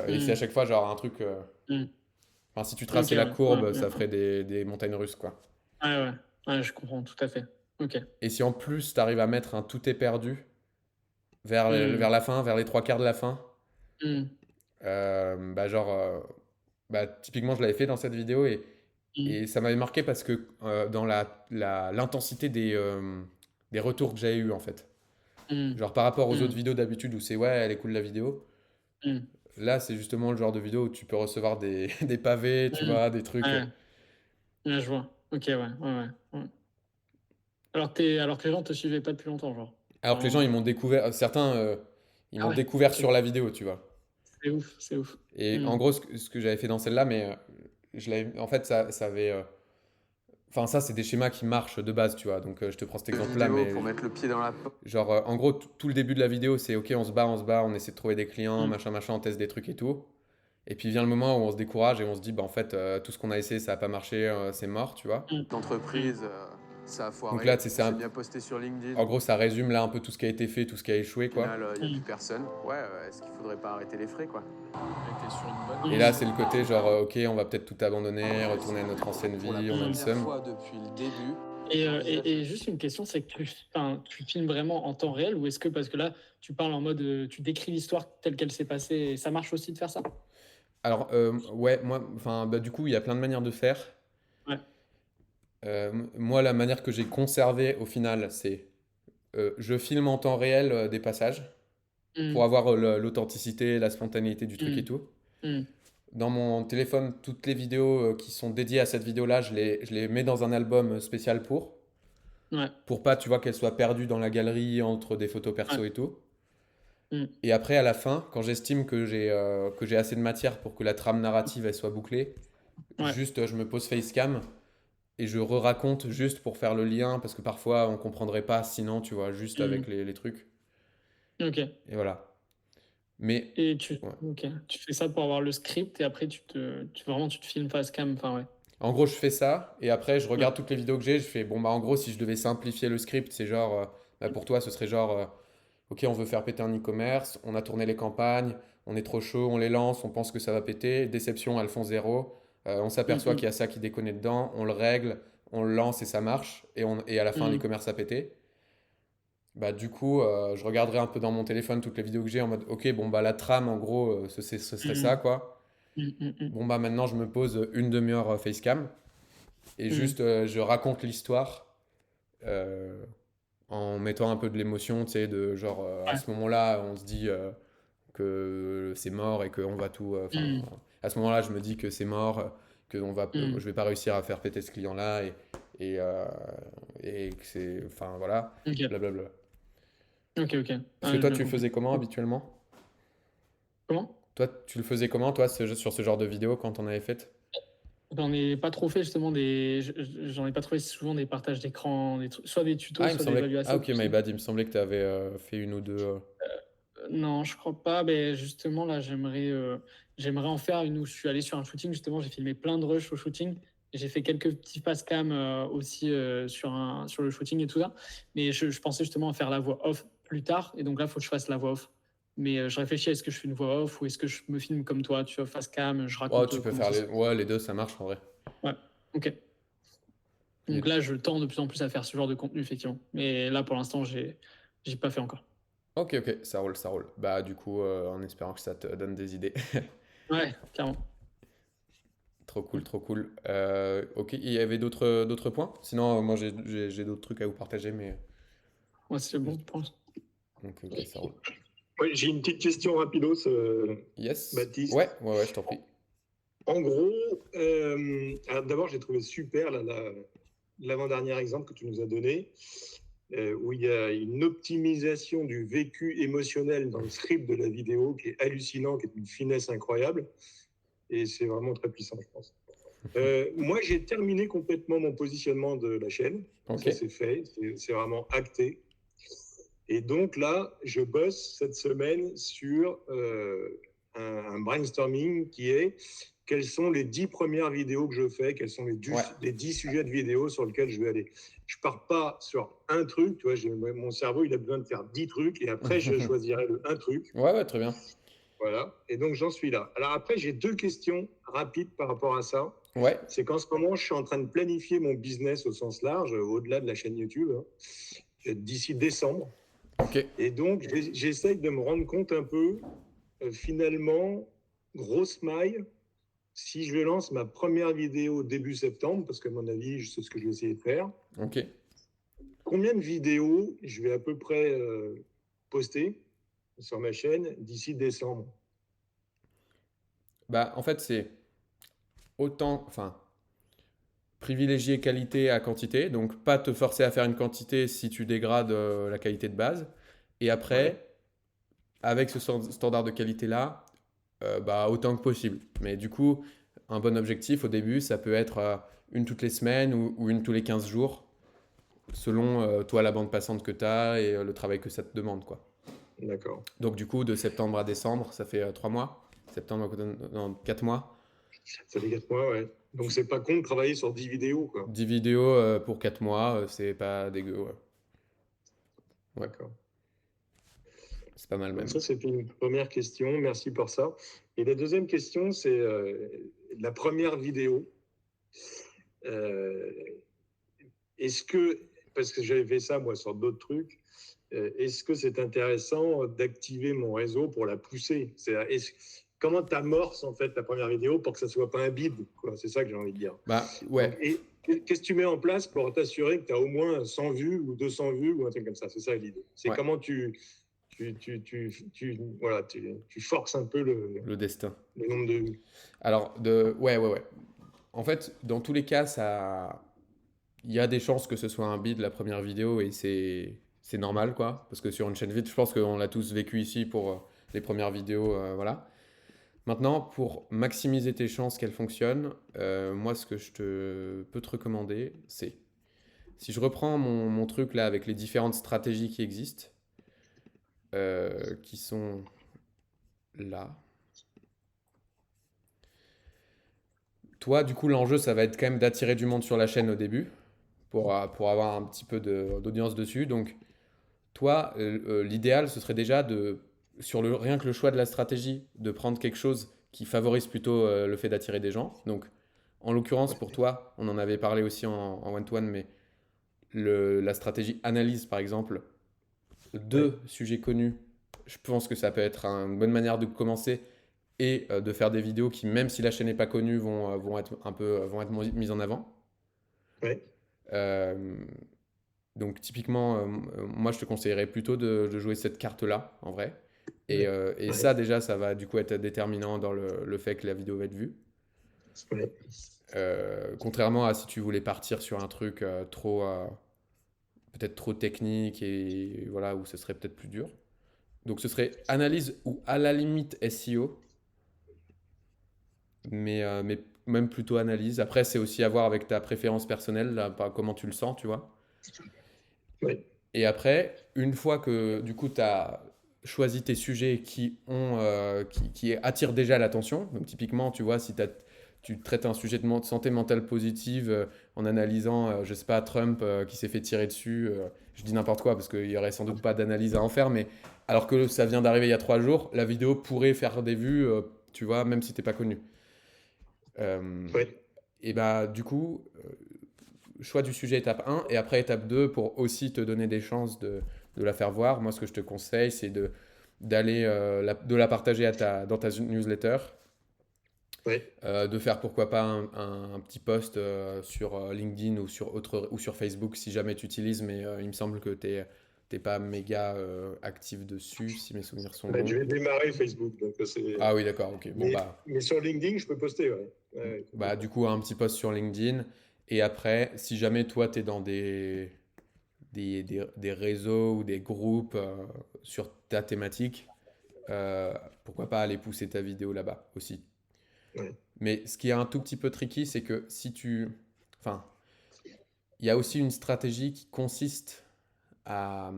Et c'est à Hmm. chaque fois, genre, un truc. Hmm. Enfin, si tu Ok, traçais la ouais. Ouais, courbe, ouais, ça ferait des montagnes russes, quoi. ouais, ouais. Ouais, je comprends tout à fait. Ok. Et si en plus, tu arrives à mettre un tout est perdu Hmm. vers la fin, vers les trois quarts de la fin, Hmm. bah genre, bah typiquement je l'avais fait dans cette vidéo Hmm. et ça m'avait marqué parce que dans l'intensité des retours que j'avais eu en fait. Hmm. Genre par rapport aux Hmm. autres vidéos d'habitude où c'est ouais, elle est cool la vidéo, Hmm. là c'est justement le genre de vidéo où tu peux recevoir des pavés, tu Hmm. vois, des trucs. Ouais. Ouais, je vois. Ok, ouais, ouais, ouais. Ouais. Alors que les gens te suivaient pas depuis longtemps, genre. Alors que les gens ils Enfin, m'ont découvert, certains ils ah m'ont ouais, découvert ok. sur la vidéo, tu vois. C'est ouf, c'est ouf. Et Hmm. en gros ce que j'avais fait dans celle-là, mais en fait ça avait. Enfin, ça, c'est des schémas qui marchent de base, tu vois. Donc, je te prends cet exemple-là, Vidéo mais pour mettre le pied dans la porte. genre, en gros, tout le début de la vidéo, c'est OK, on se bat, on essaie de trouver des clients, Hmm. machin, on teste des trucs et tout. Et puis vient le moment où on se décourage et on se dit, bah en fait, tout ce qu'on a essayé, ça n'a pas marché, c'est mort, tu vois. Hmm. Hmm. D'entreprise, ça a Donc foiré. là, tu sais, On s'est bien posté sur LinkedIn. en gros, ça résume là un peu tout ce qui a été fait, tout ce qui a échoué, Au final, quoi. il n'y a Hmm. plus personne. Ouais, est-ce qu'il faudrait pas arrêter les frais, quoi? Et là, c'est le côté genre, OK, on va peut-être tout abandonner, retourner à notre ancienne Pour la vie, on a le première seum. fois depuis le début. Et juste une question, c'est que tu filmes vraiment en temps réel ou est-ce que, parce que là, tu parles en mode, tu décris l'histoire telle qu'elle s'est passée, et ça marche aussi de faire ça? Alors, ouais, moi, enfin, bah, du coup, il y a plein de manières de faire. Ouais. Moi, la manière que j'ai conservée au final, c'est je filme en temps réel des passages pour Hmm. avoir l'authenticité, la spontanéité du truc et Hmm. tout. Hmm. Dans mon téléphone, toutes les vidéos qui sont dédiées à cette vidéo-là, je les mets dans un album spécial Ouais, pour pas, tu vois, qu'elles soient perdues dans la galerie entre des photos ouais. perso et tout. Hmm. Et après, à la fin, quand j'estime que j'ai assez de matière pour que la trame narrative elle soit bouclée, Ouais. juste je me pose facecam et je re-raconte juste pour faire le lien parce que parfois on comprendrait pas sinon, tu vois, juste Hmm. avec les trucs. Ok. Et voilà. Mais Et ouais. ok. Tu fais ça pour avoir le script et après vraiment tu te filmes face cam. Enfin ouais. En gros, je fais ça et après je Ouais. regarde toutes les vidéos que j'ai. Je fais bon, bah en gros, si je devais simplifier le script, c'est genre, bah, pour toi, ce serait genre, ok, on veut faire péter un e-commerce, on a tourné les campagnes, on est trop chaud, on les lance, on pense que ça va péter. Déception, elles font zéro. On s'aperçoit qu'il y a ça qui déconne dedans, on le règle, on le lance et ça marche. Et à la fin, Hmm. l'e-commerce a pété. Bah, du coup, je regarderai un peu dans mon téléphone toutes les vidéos que j'ai en mode, ok, bon, bah, la trame, en gros, ce serait ça, Hmm. quoi. Hmm. Hmm. Hmm. Bon, bah, maintenant, je me pose une demi-heure facecam et Hmm. juste, je raconte l'histoire euh, en mettant un peu de l'émotion, tu sais, de genre, à Ouais. ce moment-là, on se dit que c'est mort et qu'on va tout. Enfin, Hmm. à ce moment-là, je me dis que c'est mort, Hmm. je vais pas réussir à faire péter ce client-là et, euh, et que c'est. Enfin, voilà, Ok. blablabla. Ok. Ok. Parce que Ouais, j'ai toi, bien tu le compris. faisais comment habituellement? Comment? Toi, tu le faisais comment, toi, sur ce genre de vidéo quand on avait fait? J'en ai pas trop fait justement j'en ai pas trouvé souvent des partages d'écran, soit des tutos, Ah, il me soit semblait. Ah, d'évaluation. ok, my bad, il me semblait que tu avais fait une ou deux. Non, je crois pas. Mais justement, là, j'aimerais en faire une où je suis allé sur un shooting. Justement, j'ai filmé plein de rushs au shooting. J'ai fait quelques petits pass cam aussi sur le shooting et tout ça. Mais je pensais justement à faire la voix off plus tard. Et donc là, il faut que je fasse la voix off. Mais je réfléchis, est-ce que je fais une voix off ou est-ce que je me filme comme toi, tu vois, face cam, je Oh, raconte tu peux comment faire ça se les. passe. Ouais, les deux, ça marche en vrai. Ouais, ok. Donc Yes. là, je tends de plus en plus à faire ce genre de contenu, effectivement. Mais là, pour l'instant, j'ai pas fait encore. Ok, ok, ça roule, ça roule. Bah, du coup, en espérant que ça te donne des idées. Ouais, clairement. Trop cool, trop cool. Ok, il y avait d'autres points? Sinon, moi, j'ai d'autres trucs à vous partager, mais. Ouais, c'est bon, je pense. Donc, ok, ça roule. Ouais, j'ai une petite question rapidos, Yes? Baptiste. Ouais, ouais, ouais, je t'en prie. En gros, alors d'abord, j'ai trouvé super l'avant-dernier exemple que tu nous as donné, où il y a une optimisation du vécu émotionnel dans le script de la vidéo qui est hallucinant, qui est d'une finesse incroyable. Et c'est vraiment très puissant, je pense. Moi, j'ai terminé complètement mon positionnement de la chaîne. Ok, Ça, c'est fait. C'est vraiment acté. Et donc là, je bosse cette semaine sur un brainstorming qui est quelles sont les 10 premières vidéos que je fais, quels sont ouais. les 10 sujets de vidéos sur lesquels je vais aller. Je pars pas sur un truc, tu vois, mon cerveau, il a besoin de faire 10 trucs et après, je choisirai le un truc. Ouais, ouais, très bien. Voilà. Et donc, j'en suis là. Alors après, j'ai deux questions rapides par rapport à ça. Ouais, C'est qu'en ce moment, je suis en train de planifier mon business au sens large, au-delà de la chaîne YouTube, hein, d'ici décembre. ok. Et donc, j'essaye de me rendre compte un peu, finalement, grosse maille, si je lance ma première vidéo début septembre, parce qu'à mon avis, je sais ce que je vais essayer de faire, Ok. combien de vidéos je vais à peu près poster sur ma chaîne d'ici décembre? Bah, en fait, c'est autant. Enfin, privilégier qualité à quantité. Donc, pas te forcer à faire une quantité si tu dégrades la qualité de base. Et Ouais, après, avec ce standard de qualité-là, bah, autant que possible. Mais du coup, un bon objectif au début, ça peut être une toutes les semaines ou une tous les 15 jours, selon toi la bande passante que tu as et le travail que ça te demande, quoi. d'accord. Donc du coup, de septembre à décembre, ça fait 3 mois. Septembre, non, 4 mois. Ça fait 4 mois, ouais. Donc, c'est pas con de travailler sur 10 vidéos, quoi. 10 vidéos pour 4 mois, c'est pas dégueu. Ouais, ouais, D'accord. c'est pas mal Donc, même. ça, c'est une première question. Merci pour ça. Et la deuxième question, c'est la première vidéo. Euh, Est-ce que, parce que j'avais fait ça, moi, sur d'autres trucs, est-ce que c'est intéressant d'activer mon réseau pour la pousser? Comment tu amorces, en fait, ta première vidéo pour que ça ne soit pas un bide, quoi? C'est ça que j'ai envie de dire. Bah Donc, ouais, et qu'est-ce que tu mets en place pour t'assurer que tu as au moins 100 vues ou 200 vues ou un truc comme ça? C'est ça l'idée. C'est ouais. comment tu voilà, tu forces un peu Le destin. le nombre de vues. Alors, ouais. En fait, dans tous les cas, il y a des chances que ce soit un bid la première vidéo et c'est normal, quoi. Parce que sur une chaîne vide, je pense qu'on l'a tous vécu ici pour les premières vidéos, voilà. Maintenant, pour maximiser tes chances qu'elles fonctionnent, moi, ce que peux te recommander, c'est, si je reprends mon truc là avec les différentes stratégies qui existent, qui sont là. Toi, du coup, l'enjeu, ça va être quand même d'attirer du monde sur la chaîne au début pour avoir un petit peu d'audience dessus. Donc, toi, l'idéal, ce serait déjà rien que le choix de la stratégie, de prendre quelque chose qui favorise plutôt le fait d'attirer des gens. Donc, en l'occurrence, pour toi, on en avait parlé aussi en one-to-one, mais la stratégie analyse, par exemple, de sujets connus, je pense que ça peut être une bonne manière de commencer et de faire des vidéos qui, même si la chaîne n'est pas connue, vont être mises en avant. Ouais. Euh, donc typiquement, moi je te conseillerais plutôt de jouer cette carte-là, en vrai. Et Ouais. ça déjà, ça va du coup être déterminant dans le fait que la vidéo va être vue. Ouais. Contrairement à si tu voulais partir sur un truc peut-être trop technique et voilà, où ce serait peut-être plus dur. Donc ce serait analyse ou à la limite SEO, mais même plutôt analyse. Après, c'est aussi à voir avec ta préférence personnelle, là, comment tu le sens, tu vois. Ouais. Et après, une fois que du coup tu as choisi tes sujets qui attirent déjà l'attention, donc typiquement, tu vois, si tu traites un sujet de santé mentale positive en analysant, je sais pas, Trump qui s'est fait tirer dessus, je dis n'importe quoi parce qu'il y aurait sans doute pas d'analyse à en faire, mais alors que ça vient d'arriver il y a 3 jours, la vidéo pourrait faire des vues, tu vois, même si t'es pas connu. Ouais. Et bah du coup, choix du sujet étape 1 et après étape 2 pour aussi te donner des chances de la faire voir. Moi, ce que je te conseille, c'est de la partager dans ta newsletter, Ouais. de faire pourquoi pas un petit post sur LinkedIn ou sur Facebook si jamais tu utilises, mais il me semble que t'es pas méga actif dessus si mes souvenirs sont Ouais, bons. je vais démarrer Facebook, donc Ah oui, d'accord, ok. Bon, mais sur LinkedIn, je peux poster, ouais. Ouais, bah du coup, un petit post sur LinkedIn. Et après, si jamais toi, tu es dans des réseaux ou des groupes sur ta thématique, pourquoi pas aller pousser ta vidéo là-bas aussi. ouais. Mais ce qui est un tout petit peu tricky, c'est que enfin, il y a aussi une stratégie qui consiste à,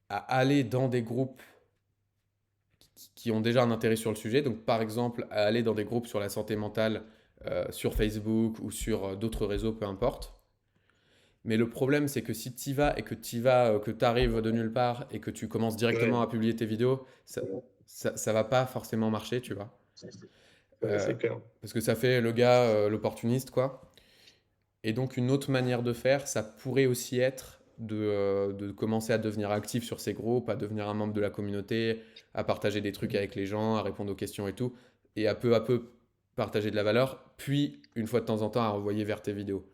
à aller dans des groupes qui ont déjà un intérêt sur le sujet. Donc, par exemple, à aller dans des groupes sur la santé mentale sur Facebook ou sur d'autres réseaux, peu importe. Mais le problème, c'est que si tu y vas et que tu arrives de nulle part et que tu commences directement à Ouais. publier tes vidéos, ça va pas forcément marcher, tu vois. Ouais, Euh, c'est clair. Parce que ça fait le gars, l'opportuniste, quoi. Et donc, une autre manière de faire, ça pourrait aussi être de commencer à devenir actif sur ces groupes, à devenir un membre de la communauté, à partager des trucs avec les gens, à répondre aux questions et tout, et à peu partager de la valeur, puis, une fois de temps en temps, à renvoyer vers tes vidéos.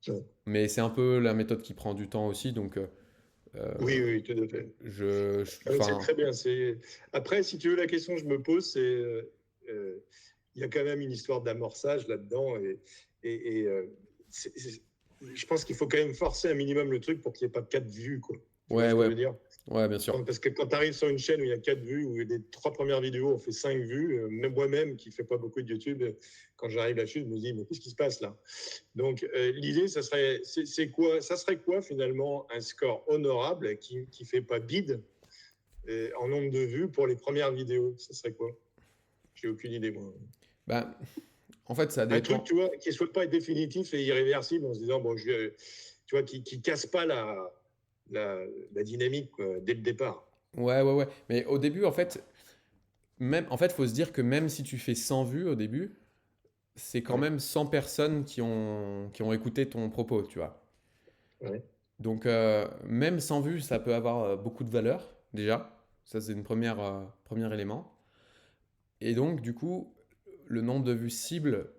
Ouais. Mais c'est un peu la méthode qui prend du temps aussi, donc euh, Oui, oui, tout à fait. C'est enfin, très bien. Après, si tu veux, la question que je me pose, c'est il y a quand même une histoire d'amorçage là-dedans. Je pense qu'il faut quand même forcer un minimum le truc pour qu'il n'y ait pas 4 vues, quoi. Tu vois ouais, ce que je ouais, veux dire? ouais, bien sûr. Parce que quand tu arrives sur une chaîne où il y a 4 vues, où les 3 premières vidéos ont fait 5 vues, même moi-même qui ne fais pas beaucoup de YouTube, quand j'arrive là-dessus, je me dis, mais qu'est-ce qui se passe là? Donc, l'idée, ça serait quoi finalement un score honorable qui ne fait pas bid en nombre de vues pour les premières vidéos? Ça serait quoi? J'ai aucune idée, moi. Bah, en fait, ça Un truc, dépend. tu vois, qui ne soit pas définitif et irréversible en se disant, bon, tu vois, qui ne casse pas la dynamique quoi, dès le départ. Ouais. Mais au début, faut se dire que même si tu fais 100 vues au début, c'est quand Ouais, même 100 personnes qui ont écouté ton propos, tu vois. ouais, Donc, même 100 vues, ça peut avoir beaucoup de valeur, déjà. Ça, c'est premier élément. Et donc, du coup, le nombre de vues cible,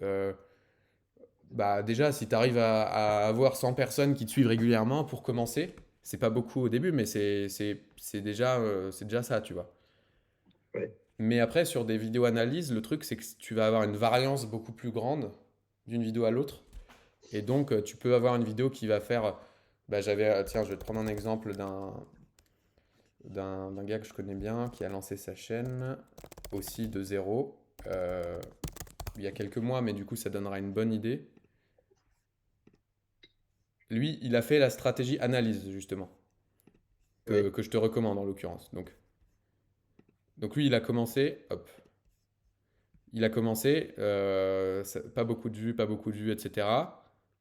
bah déjà, si tu arrives à avoir 100 personnes qui te suivent régulièrement pour commencer, C'est pas beaucoup au début, mais c'est déjà ça, tu vois. Ouais. Mais après, sur des vidéos analyses, le truc, c'est que tu vas avoir une variance beaucoup plus grande d'une vidéo à l'autre. Et donc, tu peux avoir une vidéo qui va faire. Bah, tiens, je vais te prendre un exemple d'un gars que je connais bien qui a lancé sa chaîne aussi de zéro il y a quelques mois, mais du coup, ça donnera une bonne idée. Lui, il a fait la stratégie analyse, justement, que je te recommande en l'occurrence. Donc lui, il a commencé, hop, il a commencé, pas beaucoup de vues, etc.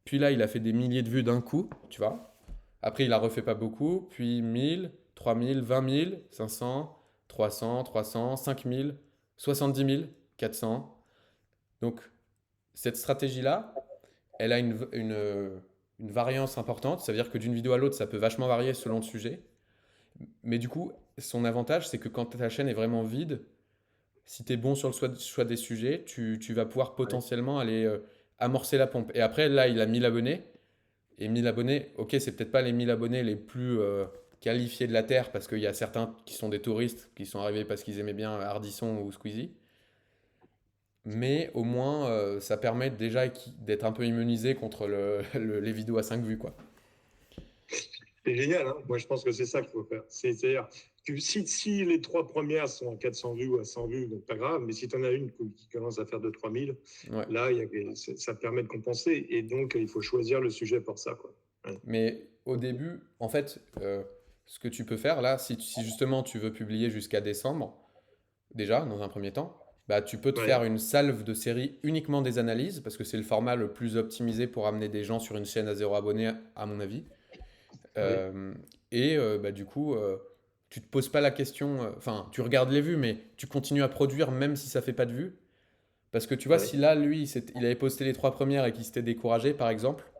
Puis là, il a fait des milliers de vues d'un coup, tu vois. Après, il a refait pas beaucoup, puis 1000, 3000, 20 000, 500, 300, 5000, 70 000, 400. Donc, cette stratégie-là, elle a une variance importante. Ça veut dire que d'une vidéo à l'autre, ça peut vachement varier selon le sujet. Mais du coup, son avantage, c'est que quand ta chaîne est vraiment vide, si tu es bon sur le choix des sujets, tu vas pouvoir potentiellement aller amorcer la pompe. Et après, là, il a 1000 abonnés. Et 1000 abonnés, ok, c'est peut-être pas les 1000 abonnés les plus qualifiés de la Terre, parce qu'il y a certains qui sont des touristes, qui sont arrivés parce qu'ils aimaient bien Ardisson ou Squeezie. Mais au moins, ça permet déjà d'être un peu immunisé contre les vidéos à 5 vues, quoi. C'est génial, hein. Moi, je pense que c'est ça qu'il faut faire. C'est-à-dire, si les 3 premières sont à 400 vues ou à 100 vues, donc pas grave, mais si tu en as une qui commence à faire 2-3 000, Ouais. là, ça permet de compenser. Et donc, il faut choisir le sujet pour ça, quoi. Ouais. Mais au début, en fait, ce que tu peux faire là, si justement tu veux publier jusqu'à décembre, déjà, dans un premier temps, bah, tu peux te Ouais. faire une salve de série uniquement des analyses, parce que c'est le format le plus optimisé pour amener des gens sur une chaîne à 0 abonné, à mon avis. Bah, du coup, tu te poses pas la question, enfin, tu regardes les vues, mais tu continues à produire même si ça fait pas de vues. Parce que tu vois, Ouais. si là, lui, il avait posté les 3 premières et qu'il s'était découragé, par exemple,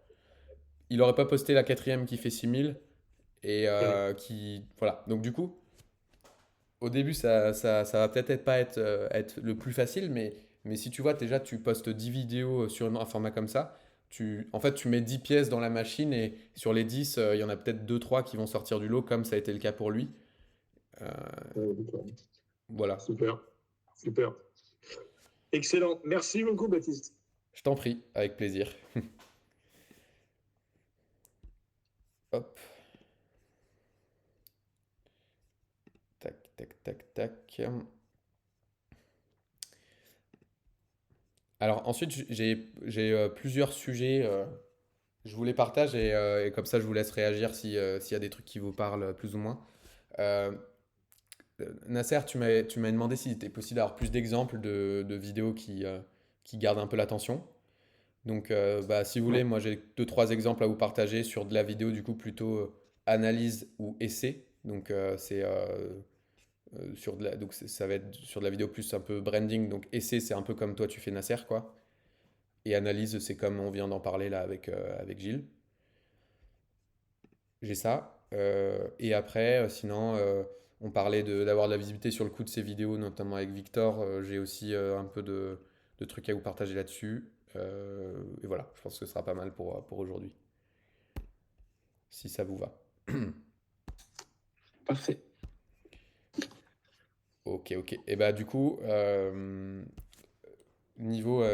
il aurait pas posté la 4e qui fait 6000 et qui. Voilà. Donc, du coup, au début, ça va peut-être pas être le plus facile, mais si tu vois, déjà, tu postes 10 vidéos sur un format comme ça, en fait, tu mets 10 pièces dans la machine et sur les 10, il y en a peut-être 2-3 qui vont sortir du lot, comme ça a été le cas pour lui. D'accord. Voilà. Super. Super. Excellent. Merci beaucoup, Baptiste. Je t'en prie, avec plaisir. Hop. Tac, tac, tac, tac. Alors ensuite, j'ai plusieurs sujets. Je vous les partage et comme ça, je vous laisse réagir s'il y a des trucs qui vous parlent plus ou moins. Euh, Nasser, tu m'as demandé s'il était possible d'avoir plus d'exemples de vidéos qui gardent un peu l'attention. Donc, bah, si vous voulez, moi j'ai 2-3 exemples à vous partager sur de la vidéo du coup plutôt analyse ou essai. Donc, ça va être sur de la vidéo plus un peu branding. Donc, essai, c'est un peu comme toi tu fais Nasser, quoi. Et analyse, c'est comme on vient d'en parler là avec Gilles. J'ai ça. Et après, sinon, on parlait d'avoir de la visibilité sur le coût de ces vidéos, notamment avec Victor. J'ai aussi un peu de trucs à vous partager là-dessus. Et voilà, je pense que ce sera pas mal pour aujourd'hui. Si ça vous va. Parfait. Ok, ok. Et bah du coup, niveau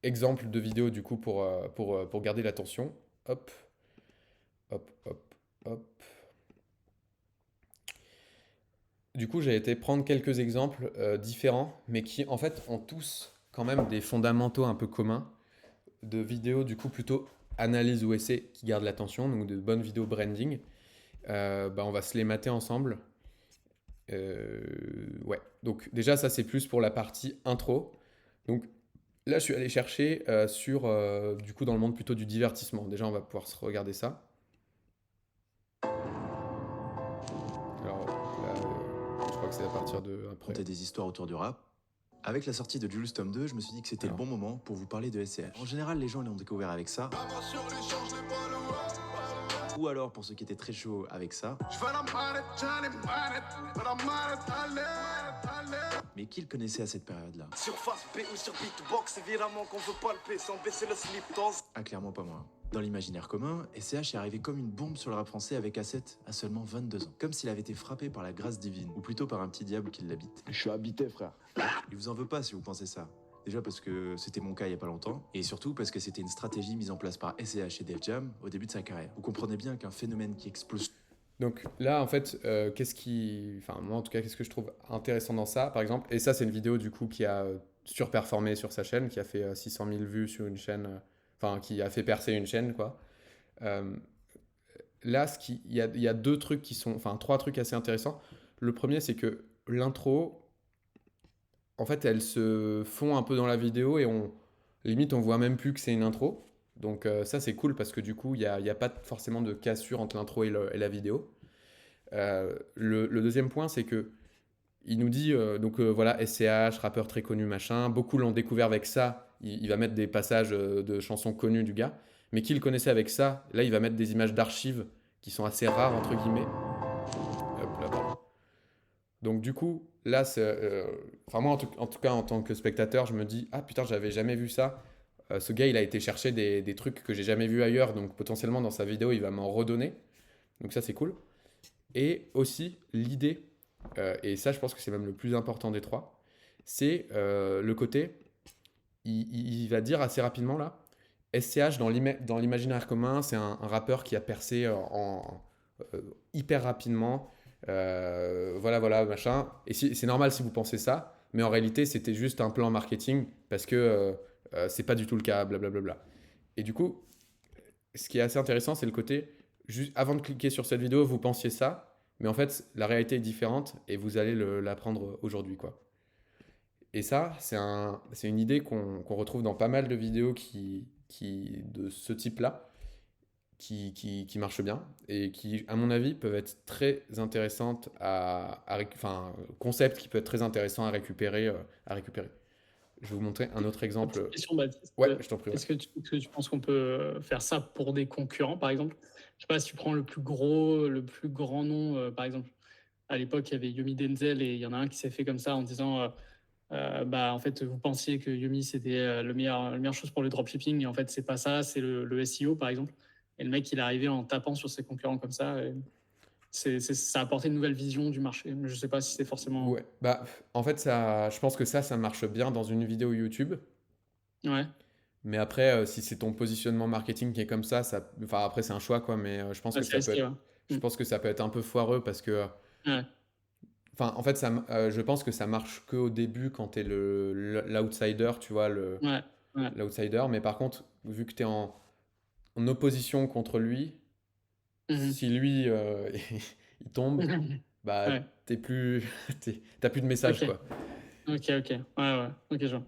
exemple de vidéo du coup pour garder l'attention. Hop, hop, hop, hop. Du coup, j'ai été prendre quelques exemples différents, mais qui en fait ont tous quand même des fondamentaux un peu communs de vidéos du coup plutôt analyse ou essai qui gardent l'attention, donc de bonnes vidéos branding. Bah, on va se les mater ensemble. Ouais, donc déjà ça c'est plus pour la partie intro. Donc là je suis allé chercher du coup dans le monde plutôt du divertissement. Déjà on va pouvoir se regarder ça. Alors là, je crois que c'est à partir de après. Raconter des histoires autour du rap. Avec la sortie de Jules Tome 2, je me suis dit que c'était le bon moment pour vous parler de SCH. En général, les gens l'ont découvert avec ça. Ou alors, pour ceux qui étaient très chauds avec ça, mais qui le connaissait à cette période-là? Surface B ou sur beatbox, évidemment qu'on veut palper sans baisser le slip danse. Ah, clairement pas moi. Dans l'imaginaire commun, SCH est arrivé comme une bombe sur le rap français avec A7 à seulement 22 ans. Comme s'il avait été frappé par la grâce divine, ou plutôt par un petit diable qui l'habite. Je suis habité, frère. Il vous en veut pas si vous pensez ça. Déjà parce que c'était mon cas il y a pas longtemps, et surtout parce que c'était une stratégie mise en place par SCH et Def Jam au début de sa carrière. Vous comprenez bien qu'un phénomène qui explose... Donc là, en fait, enfin, moi en tout cas, qu'est-ce que je trouve intéressant dans ça, par exemple, et ça, c'est une vidéo du coup qui a surperformé sur sa chaîne, qui a fait 600 000 vues sur une chaîne, enfin, qui a fait percer une chaîne, quoi. Là, il y a deux trucs qui sont, enfin, trois trucs assez intéressants. Le premier, c'est que l'intro, en fait, elle se fond un peu dans la vidéo et limite, on voit même plus que c'est une intro. Donc ça, c'est cool parce que du coup, il n'y a pas forcément de cassure entre l'intro et la vidéo. Le deuxième point, c'est que il nous dit, voilà, SCH, rappeur très connu, machin. Beaucoup l'ont découvert avec ça. Il va mettre des passages de chansons connues du gars. Mais qui le connaissait avec ça? Là, il va mettre des images d'archives qui sont assez rares, entre guillemets. Hop là, pardon. Donc du coup, là, enfin moi, en tout cas, en tant que spectateur, je me dis, ah putain, j'avais jamais vu ça. Ce gars, il a été chercher des trucs que j'ai jamais vus ailleurs, donc potentiellement dans sa vidéo, il va m'en redonner. Donc ça, c'est cool. Et aussi, l'idée, et ça, je pense que c'est même le plus important des trois, c'est le côté, il va dire assez rapidement là, SCH dans l'imaginaire commun, c'est un rappeur qui a percé hyper rapidement, voilà, machin. Et c'est normal si vous pensez ça, mais en réalité, c'était juste un plan marketing parce que c'est pas du tout le cas, blablabla. Et du coup, ce qui est assez intéressant, c'est le côté, juste avant de cliquer sur cette vidéo, vous pensiez ça, mais en fait, la réalité est différente et vous allez l'apprendre aujourd'hui, quoi. Et ça, c'est une idée qu'on retrouve dans pas mal de vidéos de ce type-là, qui marchent bien et qui, à mon avis, peuvent être très intéressantes enfin, concept qui peut être très intéressant à récupérer. Je vais vous montrer un autre exemple. Petite question, Baptiste. Ouais, je t'en prie. Ouais. Est-ce que tu penses qu'on peut faire ça pour des concurrents, par exemple? Je sais pas, si tu prends le plus grand nom, par exemple, à l'époque, il y avait Yomi Denzel et il y en a un qui s'est fait comme ça en disant en fait, vous pensiez que Yomi c'était la meilleure chose pour le dropshipping et en fait, c'est pas ça, c'est le SEO, par exemple. Et le mec, il est arrivé en tapant sur ses concurrents comme ça. Et ça a apporté une nouvelle vision du marché. Mais je sais pas si c'est forcément. Ouais, en fait, je pense que ça marche bien dans une vidéo YouTube. Ouais. Mais après, si c'est ton positionnement marketing qui est comme ça, enfin après c'est un choix quoi, mais je pense que ça peut être, je pense que ça peut être un peu foireux parce que, enfin en fait je pense que ça marche qu'au début quand t'es l'outsider, tu vois l'outsider. Mais par contre, vu que t'es en opposition contre lui, si lui il tombe, t'as plus de message quoi. Ok, ouais, ok, je vois.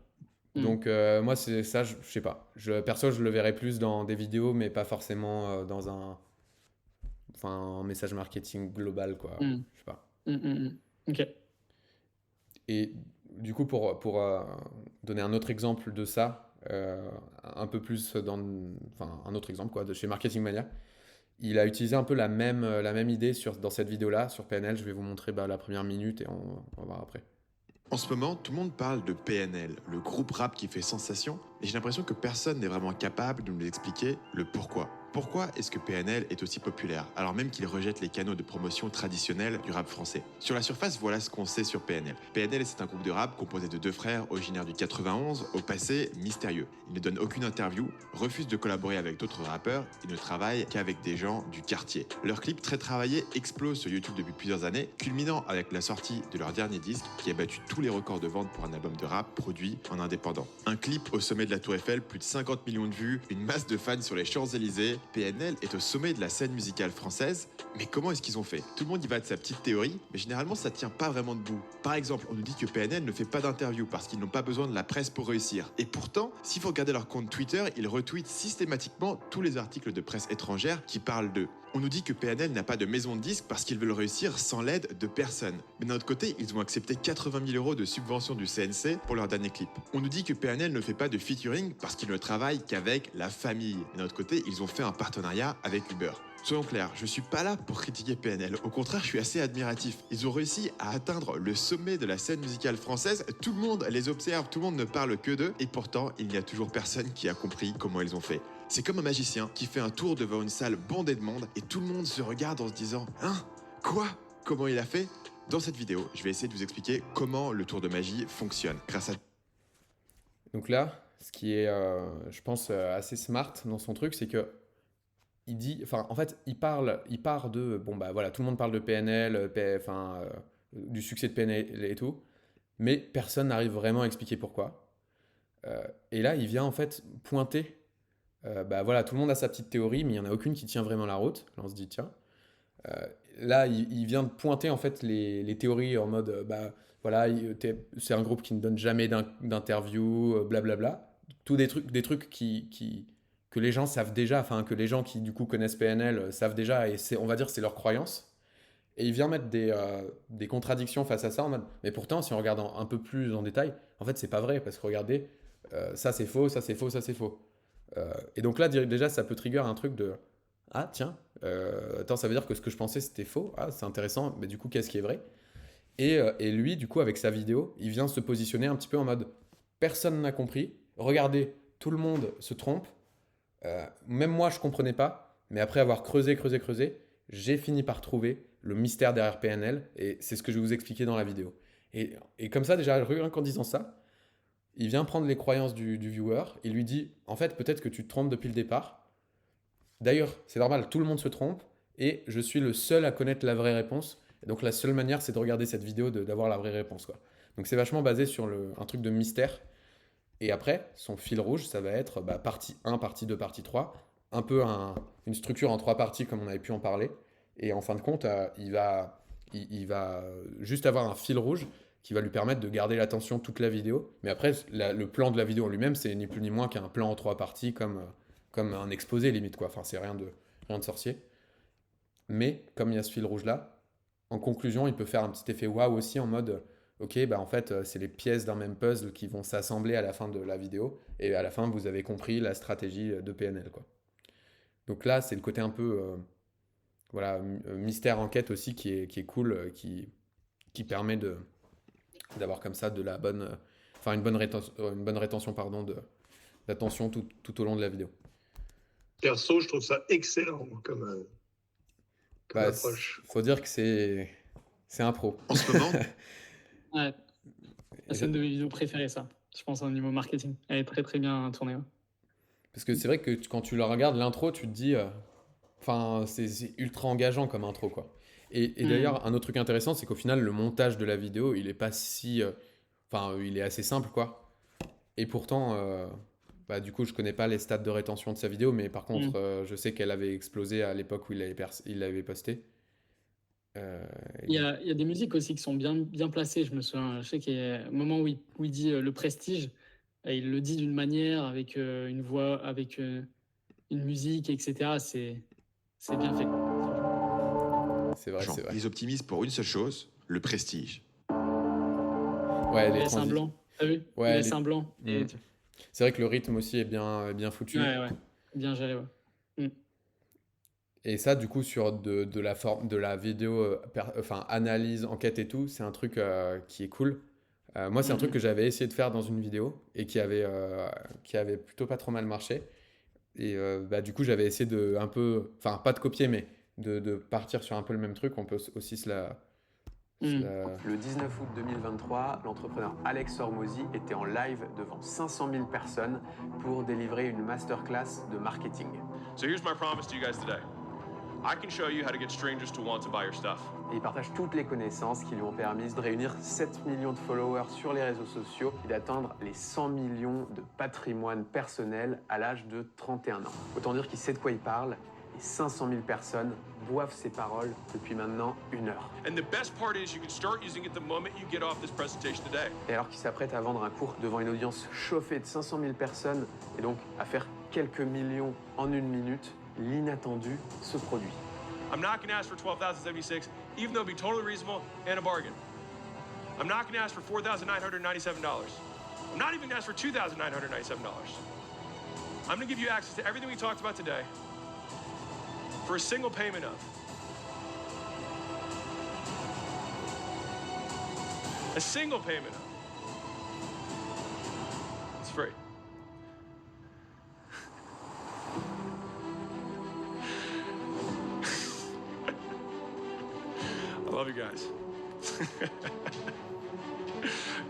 Donc moi c'est ça, je sais pas. Perso je le verrais plus dans des vidéos, mais pas forcément dans un message marketing global quoi. Je sais pas. Ok. Et du coup pour donner un autre exemple de ça, un peu plus un autre exemple quoi, de chez Marketing Mania, il a utilisé un peu la même idée dans cette vidéo là sur PNL. Je vais vous montrer la première minute et on va voir après. En ce moment, tout le monde parle de PNL, le groupe rap qui fait sensation, mais j'ai l'impression que personne n'est vraiment capable de nous expliquer le pourquoi. Pourquoi est-ce que PNL est aussi populaire, alors même qu'il rejette les canaux de promotion traditionnels du rap français? Sur la surface, voilà ce qu'on sait sur PNL. PNL, c'est un groupe de rap composé de deux frères originaires du 91, au passé mystérieux. Ils ne donnent aucune interview, refusent de collaborer avec d'autres rappeurs et ne travaillent qu'avec des gens du quartier. Leurs clips très travaillés explosent sur YouTube depuis plusieurs années, culminant avec la sortie de leur dernier disque qui a battu tous les records de vente pour un album de rap produit en indépendant. Un clip au sommet de la Tour Eiffel, plus de 50 millions de vues, une masse de fans sur les Champs-Élysées. PNL est au sommet de la scène musicale française, mais comment est-ce qu'ils ont fait? Tout le monde y va de sa petite théorie, mais généralement ça tient pas vraiment debout. Par exemple, on nous dit que PNL ne fait pas d'interview parce qu'ils n'ont pas besoin de la presse pour réussir. Et pourtant, s'il faut regarder leur compte Twitter, ils retweetent systématiquement tous les articles de presse étrangère qui parlent d'eux. On nous dit que PNL n'a pas de maison de disques parce qu'ils veulent réussir sans l'aide de personne. Mais d'un autre côté, ils ont accepté 80 000 € de subvention du CNC pour leur dernier clip. On nous dit que PNL ne fait pas de featuring parce qu'ils ne travaillent qu'avec la famille. Et d'un autre côté, ils ont fait un partenariat avec Uber. Soyons clairs, je suis pas là pour critiquer PNL. Au contraire, je suis assez admiratif. Ils ont réussi à atteindre le sommet de la scène musicale française. Tout le monde les observe, tout le monde ne parle que d'eux. Et pourtant, il n'y a toujours personne qui a compris comment ils ont fait. C'est comme un magicien qui fait un tour devant une salle bondée de monde et tout le monde se regarde en se disant « Hein ? Quoi ? Comment il a fait ?» Dans cette vidéo, je vais essayer de vous expliquer comment le tour de magie fonctionne grâce à... Donc là, ce qui est, je pense, assez smart dans son truc, c'est que il dit, enfin, en fait, il part de, bon bah voilà, tout le monde parle de PNL, du succès de PNL et tout, mais personne n'arrive vraiment à expliquer pourquoi. Et là, il vient en fait pointer, bah voilà, tout le monde a sa petite théorie, mais il n'y en a aucune qui tient vraiment la route. Là, on se dit, tiens, là, il vient de pointer en fait les théories en mode, bah voilà, c'est un groupe qui ne donne jamais d'interview, blablabla, tous des trucs que les gens savent déjà, enfin que les gens qui du coup connaissent PNL savent déjà, et on va dire c'est leur croyance. Et il vient mettre des contradictions face à ça en mode, mais pourtant si on regarde un peu plus en détail, en fait c'est pas vrai, parce que regardez, ça c'est faux, ça c'est faux, ça c'est faux. Et donc là déjà ça peut trigger un truc de, ah tiens, attends, ça veut dire que ce que je pensais c'était faux, ah c'est intéressant, mais du coup qu'est-ce qui est vrai? Et lui du coup avec sa vidéo, il vient se positionner un petit peu en mode, personne n'a compris, regardez, tout le monde se trompe, même moi je comprenais pas, mais après avoir creusé, j'ai fini par trouver le mystère derrière PNL, et c'est ce que je vais vous expliquer dans la vidéo. Et comme ça, déjà, rien qu'en disant ça, il vient prendre les croyances du viewer, il lui dit, en fait, peut-être que tu te trompes depuis le départ. D'ailleurs, c'est normal, tout le monde se trompe, et je suis le seul à connaître la vraie réponse. Et donc la seule manière, c'est de regarder cette vidéo, d'avoir la vraie réponse, quoi. Donc c'est vachement basé sur un truc de mystère. Et après, son fil rouge, ça va être partie 1, partie 2, partie 3, un peu une structure en 3 parties comme on avait pu en parler. Et en fin de compte, il va juste avoir un fil rouge qui va lui permettre de garder l'attention toute la vidéo. Mais après, le plan de la vidéo en lui-même, c'est ni plus ni moins qu'un plan en 3 parties comme un exposé limite, quoi. Enfin, c'est rien de sorcier. Mais comme il y a ce fil rouge-là, en conclusion, il peut faire un petit effet waouh aussi en mode... Ok, bah en fait, c'est les pièces d'un même puzzle qui vont s'assembler à la fin de la vidéo. Et à la fin, vous avez compris la stratégie de PNL, quoi. Donc là, c'est le côté un peu mystère enquête aussi qui est cool, qui permet d'avoir comme ça une bonne rétention d'attention tout au long de la vidéo. Perso, je trouve ça excellent comme approche. Faut dire que c'est un pro. En ce moment, Ouais. C'est une de mes vidéos préférées, ça. Je pense au niveau marketing. Elle est très très bien tournée. Ouais. Parce que c'est vrai que quand tu la regardes, l'intro, tu te dis... c'est ultra engageant comme intro, quoi. Et d'ailleurs, un autre truc intéressant, c'est qu'au final, le montage de la vidéo, il est pas si... il est assez simple, quoi. Et pourtant, du coup, je connais pas les stats de rétention de sa vidéo, mais par contre, je sais qu'elle avait explosé à l'époque où il l'avait posté. Il y a des musiques aussi qui sont bien placées. Je me souviens, je sais qu'il y a un moment où il dit le prestige, et il le dit d'une manière, avec une voix, avec une musique, etc. C'est bien fait. C'est vrai, c'est vrai. ils optimisent pour une seule chose, le prestige. Ouais, Il laisse un blanc. T'as vu? Ouais, il laisse un blanc. C'est vrai que le rythme aussi est bien foutu. Ouais. Bien géré, ouais. Et ça, du coup, sur de la forme de la vidéo, analyse, enquête et tout, c'est un truc qui est cool. Moi, c'est un truc que j'avais essayé de faire dans une vidéo et qui avait plutôt pas trop mal marché. Et du coup, j'avais essayé de un peu, enfin, pas de copier, mais de partir sur un peu le même truc. On peut aussi Le 19 août 2023, l'entrepreneur Alex Hormozy était en live devant 500 000 personnes pour délivrer une masterclass de marketing. So here's my promise to you guys today. I can show you how to get strangers to want to buy your stuff. Et il partage toutes les connaissances qui lui ont permis de réunir 7 millions de followers sur les réseaux sociaux et d'atteindre les 100 millions de patrimoine personnel à l'âge de 31 ans. Autant dire qu'il sait de quoi il parle, et 500 000 personnes boivent ses paroles depuis maintenant 1 heure. And the best part is you can start using it the moment you get off this presentation today. Et alors qu'il s'apprête à vendre un cours devant une audience chauffée de 500 000 personnes et donc à faire quelques millions en 1 minute, l'inattendu se produit. I'm not going to ask for $12,076, even though it'd be totally reasonable and a bargain. I'm not going to ask for $4,997. I'm not even going to ask for $2,997. I'm going to give you access to everything we talked about today for a single payment of a single payment of. It's free. I love you guys.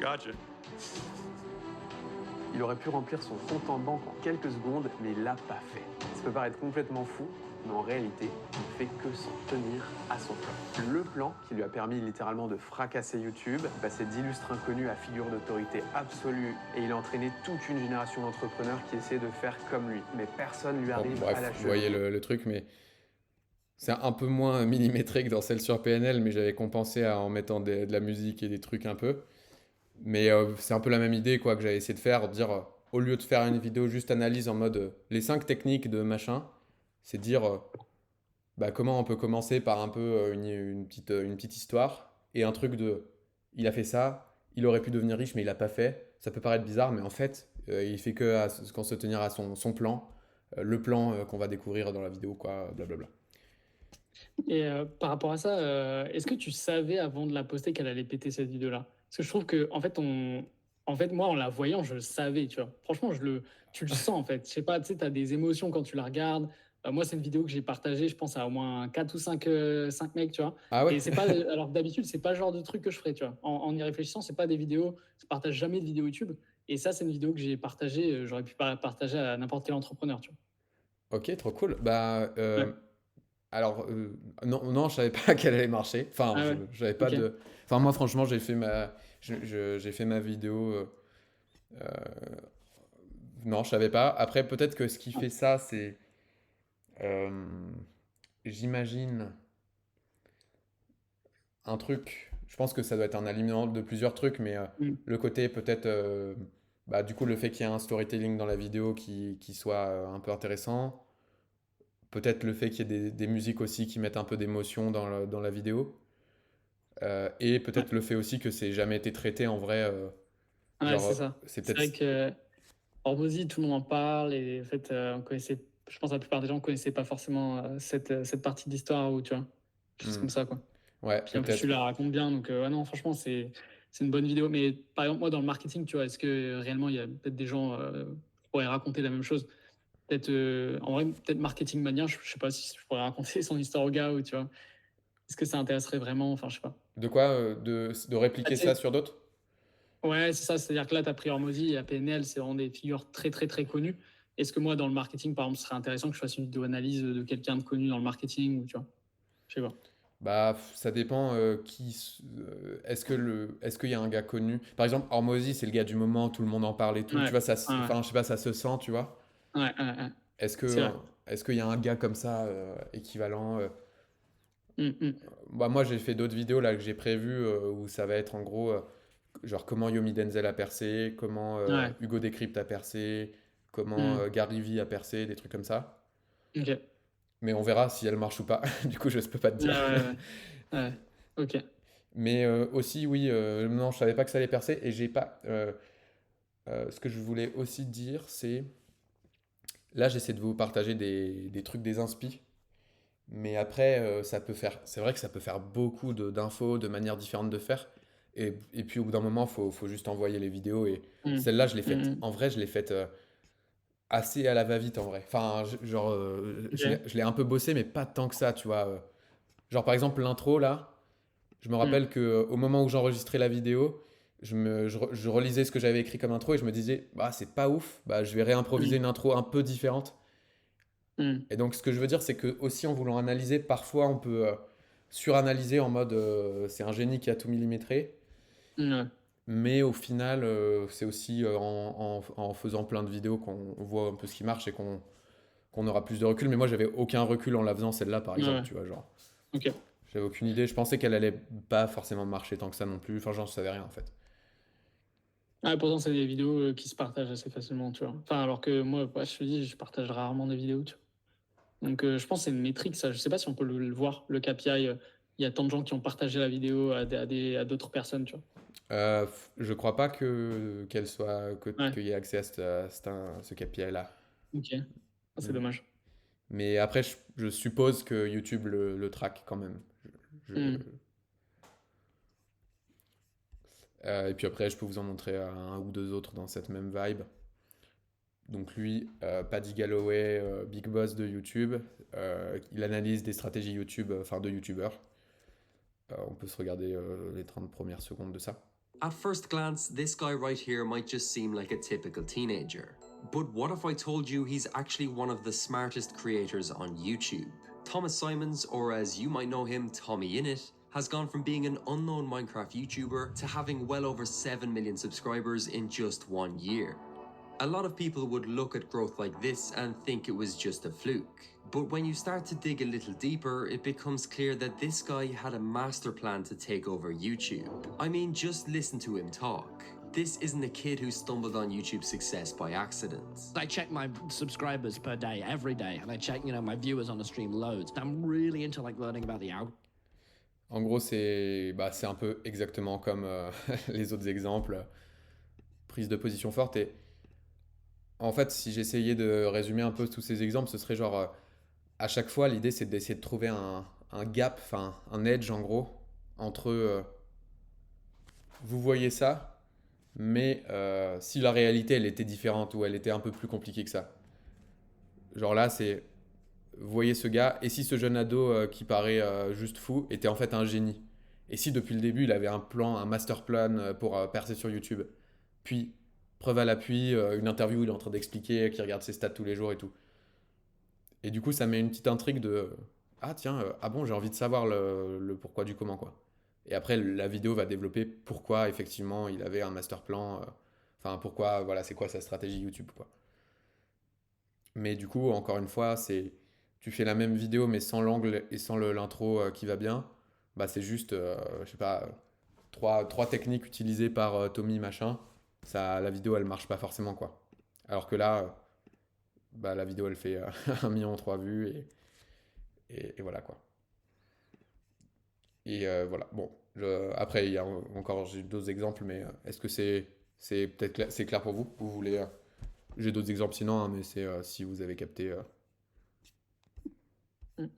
Gotcha. Il aurait pu remplir son compte en banque en quelques secondes, mais il l'a pas fait. Ça peut paraître complètement fou, mais en réalité, il ne fait que s'en tenir à son plan. Le plan qui lui a permis littéralement de fracasser YouTube, passer d'illustre inconnu à figure d'autorité absolue, et il a entraîné toute une génération d'entrepreneurs qui essaient de faire comme lui. Mais personne lui Bon, arrive bref, à la vous cheville. voyez le truc, mais c'est un peu moins millimétré que dans celle sur PNL, mais j'avais compensé en mettant de la musique et des trucs un peu. Mais c'est un peu la même idée quoi, que j'avais essayé de faire, dire au lieu de faire une vidéo juste analyse en mode les 5 techniques de machin, c'est dire bah, comment on peut commencer par un peu une petite histoire et un truc de il a fait ça, il aurait pu devenir riche mais il l'a pas fait. Ça peut paraître bizarre, mais en fait, il fait qu'en se tenir à son plan, le plan qu'on va découvrir dans la vidéo, quoi, blablabla. Et par rapport à ça, est-ce que tu savais avant de la poster qu'elle allait péter cette vidéo-là? Parce que je trouve que, en fait, moi, en la voyant, je le savais, tu vois. Franchement, tu le sens, en fait. Je sais pas, tu sais, tu as des émotions quand tu la regardes. Moi, c'est une vidéo que j'ai partagée, je pense, à au moins 4 ou 5 mecs, tu vois. Ah ouais? Et c'est pas, alors que d'habitude, c'est pas le genre de truc que je ferais, tu vois. En y réfléchissant, c'est pas des vidéos, je partage jamais de vidéos YouTube. Et ça, c'est une vidéo que j'ai partagée, j'aurais pu pas la partager à n'importe quel entrepreneur, tu vois. Ok, trop cool. Bah, Ouais. alors, non, je savais pas qu'elle allait marcher. Enfin, Ah ouais. je n'avais pas Ok. de. Enfin, moi, franchement, j'ai fait ma vidéo. Euh, non, je savais pas. Après, peut-être que ce qui fait ça, c'est. euh, J'imagine un truc. Je pense que ça doit être un aliment de plusieurs trucs, mais Mm. le côté peut-être. Bah, du coup, le fait qu'il y ait un storytelling dans la vidéo qui soit un peu intéressant. Peut-être le fait qu'il y ait des musiques aussi qui mettent un peu d'émotion dans la vidéo. Et peut-être le fait aussi que c'est jamais été traité en vrai. Ouais, Genre, c'est ça. c'est C'est vrai peut-être. que Hormozy, tout le monde en parle et en fait, on connaissait, je pense que la plupart des gens ne connaissaient pas forcément cette partie d'histoire ou tu vois, juste comme ça quoi. Ouais, Puis en plus, tu peut-être. la racontes bien, donc ouais, non, franchement, c'est une bonne vidéo. Mais par exemple, moi, dans le marketing, tu vois, est-ce que réellement, il y a peut-être des gens qui pourraient raconter la même chose? Peut-être, en vrai, peut-être Marketing Mania, je sais pas si je pourrais raconter son histoire au gars ou tu vois. Est-ce que ça intéresserait vraiment? Enfin, je sais pas. De quoi? De Ah, répliquer tu ça sais, sur d'autres? ouais, c'est ça. C'est-à-dire que là, tu as pris Hormozy et APNL, c'est vraiment des figures très, très, très connues. Est-ce que moi, dans le marketing, par exemple, ce serait intéressant que je fasse une vidéo analyse de quelqu'un de connu dans le marketing ou tu vois? Je sais pas. Bah, ça dépend est-ce qu'il y a un gars connu? Par exemple, Hormozy, c'est le gars du moment, tout le monde en parle et tout. Tu Ouais, vois, ouais, enfin, je sais pas, ça se sent, tu vois. ouais, ouais, ouais. Est-ce C'est que, vrai. est-ce qu'il y a un gars comme ça, équivalent? Mm, mm. Bah, moi, j'ai fait d'autres vidéos là que j'ai prévues où ça va être en gros, genre comment Yomi Denzel a percé, comment Ouais. Hugo Décrypte a percé, comment Mm. Gary Vee a percé, des trucs comme ça. Ok. Mais on verra si elle marche ou pas. Du coup, je ne peux pas te Ouais, dire. ouais, ouais. Ouais. Ok. Mais aussi, oui, non, je savais pas que ça allait percer. Et j'ai pas. Ce que je voulais aussi dire, c'est. Là, j'essaie de vous partager des trucs, des inspi. Mais après, ça peut faire. C'est vrai que ça peut faire beaucoup d'infos, de manières différentes de faire. Et puis, au bout d'un moment, faut juste envoyer les vidéos. Et Mm. celle-là, je l'ai faite. Mm, En vrai, je l'ai faite assez à la va-vite, en vrai. Enfin, genre, ok. je l'ai un peu bossé, mais pas tant que ça, tu vois. Genre, par exemple, l'intro, là. Je me Mm. rappelle que au moment où j'enregistrais la vidéo, je relisais ce que j'avais écrit comme intro et je me disais, bah, c'est pas ouf, bah, je vais réimproviser Mm. une intro un peu différente. Mm. Et donc, ce que je veux dire, c'est que aussi en voulant analyser, parfois on peut suranalyser en mode c'est un génie qui a tout millimétré. Ouais. Mais au final, c'est aussi en faisant plein de vidéos qu'on voit un peu ce qui marche et qu'on aura plus de recul. Mais moi, j'avais aucun recul en la faisant celle-là, par exemple, Ouais. tu vois, genre. Ok. J'avais aucune idée. Je pensais qu'elle allait pas forcément marcher tant que ça non plus. Enfin, j'en savais rien en fait. Ah, pourtant, c'est des vidéos qui se partagent assez facilement, tu vois. Enfin, alors que moi, ouais, je te dis, je partage rarement des vidéos, tu vois. Donc, je pense que c'est une métrique, ça. Je sais pas si on peut le voir, le KPI. Il y a tant de gens qui ont partagé la vidéo à d'autres personnes, tu vois. Je crois pas qu'il Ouais, y ait accès à ce KPI-là. ok. Ah, c'est Mm. dommage. Mais après, je suppose que YouTube le traque quand même. Je- Hmm. Et puis après, je peux vous en montrer un ou deux autres dans cette même vibe. Donc lui, Paddy Galloway, big boss de YouTube, il analyse des stratégies YouTube, enfin de YouTubeurs. On peut se regarder les 30 premières secondes de ça. At first glance, this guy right here might just seem like a typical teenager. But what if I told you he's actually one of the smartest creators on YouTube? Thomas Simons, or as you might know him, Tommy Innit, has gone from being an unknown Minecraft YouTuber to having well over 7 million subscribers in just 1 year. A lot of people would look at growth like this and think it was just a fluke. But when you start to dig a little deeper, it becomes clear that this guy had a master plan to take over YouTube. I mean, just listen to him talk. This isn't a kid who stumbled on YouTube's success by accident. I check my subscribers per day, every day, and I check, my viewers on the stream loads. I'm really into learning about the out. En gros, c'est un peu exactement comme les autres exemples. Prise de position forte. Et en fait, si j'essayais de résumer un peu tous ces exemples, ce serait genre, à chaque fois, l'idée c'est d'essayer de trouver un gap, enfin un edge en gros, entre vous voyez ça, mais si la réalité elle était différente ou elle était un peu plus compliquée que ça. Genre là, c'est, vous voyez ce gars, et si ce jeune ado qui paraît juste fou était en fait un génie? Et si depuis le début il avait un plan, un master plan pour percer sur YouTube? Puis, preuve à l'appui, une interview où il est en train d'expliquer qu'il regarde ses stats tous les jours et tout. Et du coup, ça met une petite intrigue de ah tiens, ah bon, j'ai envie de savoir le pourquoi du comment, quoi. Et après, la vidéo va développer pourquoi effectivement il avait un master plan, enfin pourquoi, voilà, c'est quoi sa stratégie YouTube, quoi. Mais du coup, encore une fois, tu fais la même vidéo mais sans l'angle et sans l'intro qui va bien. Bah, c'est juste, je sais pas, trois techniques utilisées par Tommy machin. La vidéo elle marche pas forcément, quoi. Alors que là, la vidéo elle fait 1,3 million vues et voilà, quoi. Et voilà, bon. Après, il y a encore j'ai d'autres exemples, mais est-ce que c'est peut-être c'est clair pour vous? Vous voulez j'ai d'autres exemples sinon, hein, mais c'est si vous avez capté.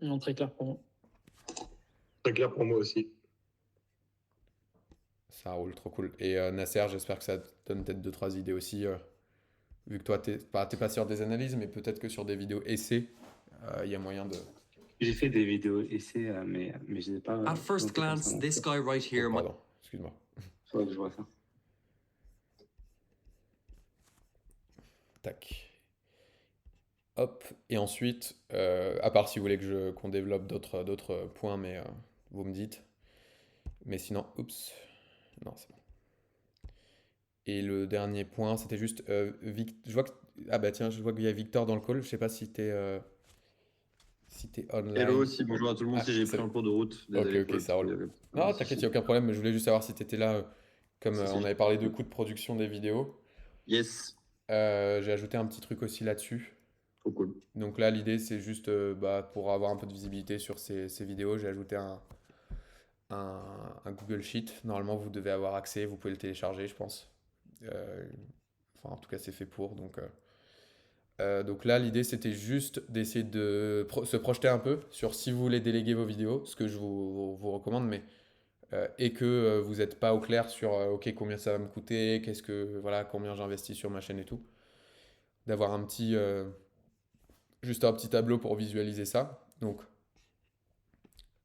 Non, très clair pour moi. Très clair pour moi aussi. Ça roule, trop cool. Et Nasser, j'espère que ça te donne peut-être 2-3 idées aussi. Vu que toi, t'es pas sur des analyses, mais peut-être que sur des vidéos essais, il y a moyen de... J'ai fait des vidéos essais, mais je n'ai pas. At first glance, this guy right here might... Pardon, excuse-moi. Faudrait que je vois ça. Tac. Hop. Et ensuite, à part si vous voulez qu'on développe d'autres points, mais vous me dites. Mais sinon, oups. Non, c'est bon. Et le dernier point, c'était juste... je vois que... Ah bah tiens, je vois qu'il y a Victor dans le call. Je sais pas si t'es online. Hello aussi, bonjour à tout le monde, Ah, si j'ai pris salut. un cours de route. Désolé Ok, pour ça roule. le- Non, t'inquiète, il n'y a aucun problème, mais je voulais juste savoir si tu étais là, comme Si, si, on je- avait parlé de coûts de production des vidéos. Yes, J'ai ajouté un petit truc aussi là-dessus. trop cool. Donc là, l'idée, c'est juste pour avoir un peu de visibilité sur ces vidéos, j'ai ajouté un Google Sheet. Normalement, vous devez avoir accès, vous pouvez le télécharger, je pense. Enfin, en tout cas, c'est fait pour. Donc là, l'idée, c'était juste d'essayer de se projeter un peu sur si vous voulez déléguer vos vidéos, ce que je vous recommande, mais et que vous n'êtes pas au clair sur ok, combien ça va me coûter, voilà, combien j'investis sur ma chaîne et tout. D'avoir juste un petit tableau pour visualiser ça. Donc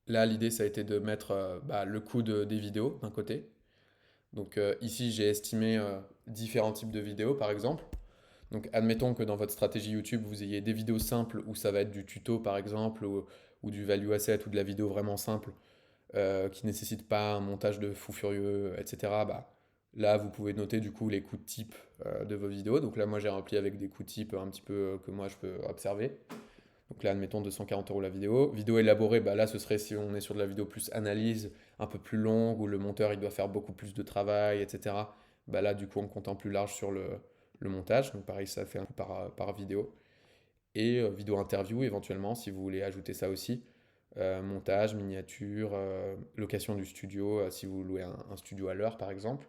là, l'idée, ça a été de mettre le coût des vidéos d'un côté. Donc ici, j'ai estimé différents types de vidéos, par exemple. Donc admettons que dans votre stratégie YouTube, vous ayez des vidéos simples où ça va être du tuto, par exemple, ou du value asset, ou de la vidéo vraiment simple, qui ne nécessite pas un montage de fou furieux, etc. Là, vous pouvez noter du coup les coûts type de vos vidéos. Donc là, moi, j'ai rempli avec des coûts type un petit peu que moi, je peux observer. Donc là, admettons 240 € la vidéo. Vidéo élaborée, là, ce serait si on est sur de la vidéo plus analyse, un peu plus longue, où le monteur, il doit faire beaucoup plus de travail, etc. Là, du coup, on compte en plus large sur le montage. Donc pareil, ça fait un coup par vidéo. et vidéo interview éventuellement si vous voulez ajouter ça aussi. Montage, miniature, location du studio si vous louez un studio à l'heure par exemple.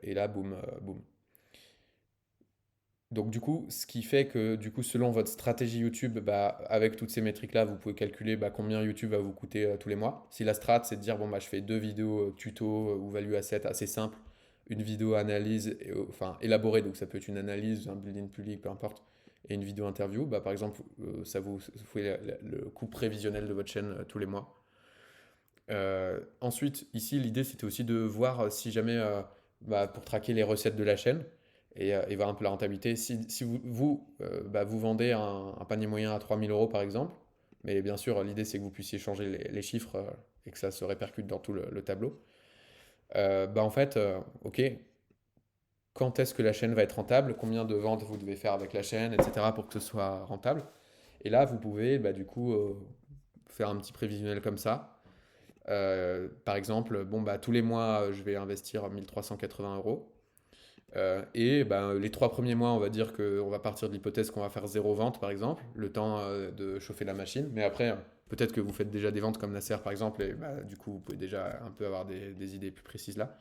Et là, boum, boum. Donc du coup, ce qui fait que du coup, selon votre stratégie YouTube, bah, avec toutes ces métriques-là, vous pouvez calculer bah, combien YouTube va vous coûter tous les mois. Si la strat, c'est de dire, bon, bah, je fais 2 vidéos tuto ou value asset assez simple, une vidéo analyse, enfin élaborée, donc ça peut être une analyse, un building public, peu importe, et une vidéo interview, bah, par exemple, ça vous fait le coût prévisionnel de votre chaîne tous les mois. Ensuite, ici, l'idée, c'était aussi de voir si jamais, bah, pour traquer les recettes de la chaîne et voir un peu la rentabilité. Si bah, vous vendez un panier moyen à 3 000 € par exemple, mais bien sûr, l'idée, c'est que vous puissiez changer les chiffres et que ça se répercute dans tout le tableau. Bah, en fait, ok, quand est-ce que la chaîne va être rentable, combien de ventes vous devez faire avec la chaîne, etc. pour que ce soit rentable. Et là, vous pouvez bah, du coup faire un petit prévisionnel comme ça. Par exemple, bon, bah, tous les mois, je vais investir 1 380 €. Et bah, les 3 premiers mois, on va dire qu'on va partir de l'hypothèse qu'on va faire 0 vente, par exemple, le temps de chauffer la machine. Mais après, peut-être que vous faites déjà des ventes comme Nasser, par exemple, et bah, du coup, vous pouvez déjà un peu avoir des idées plus précises là.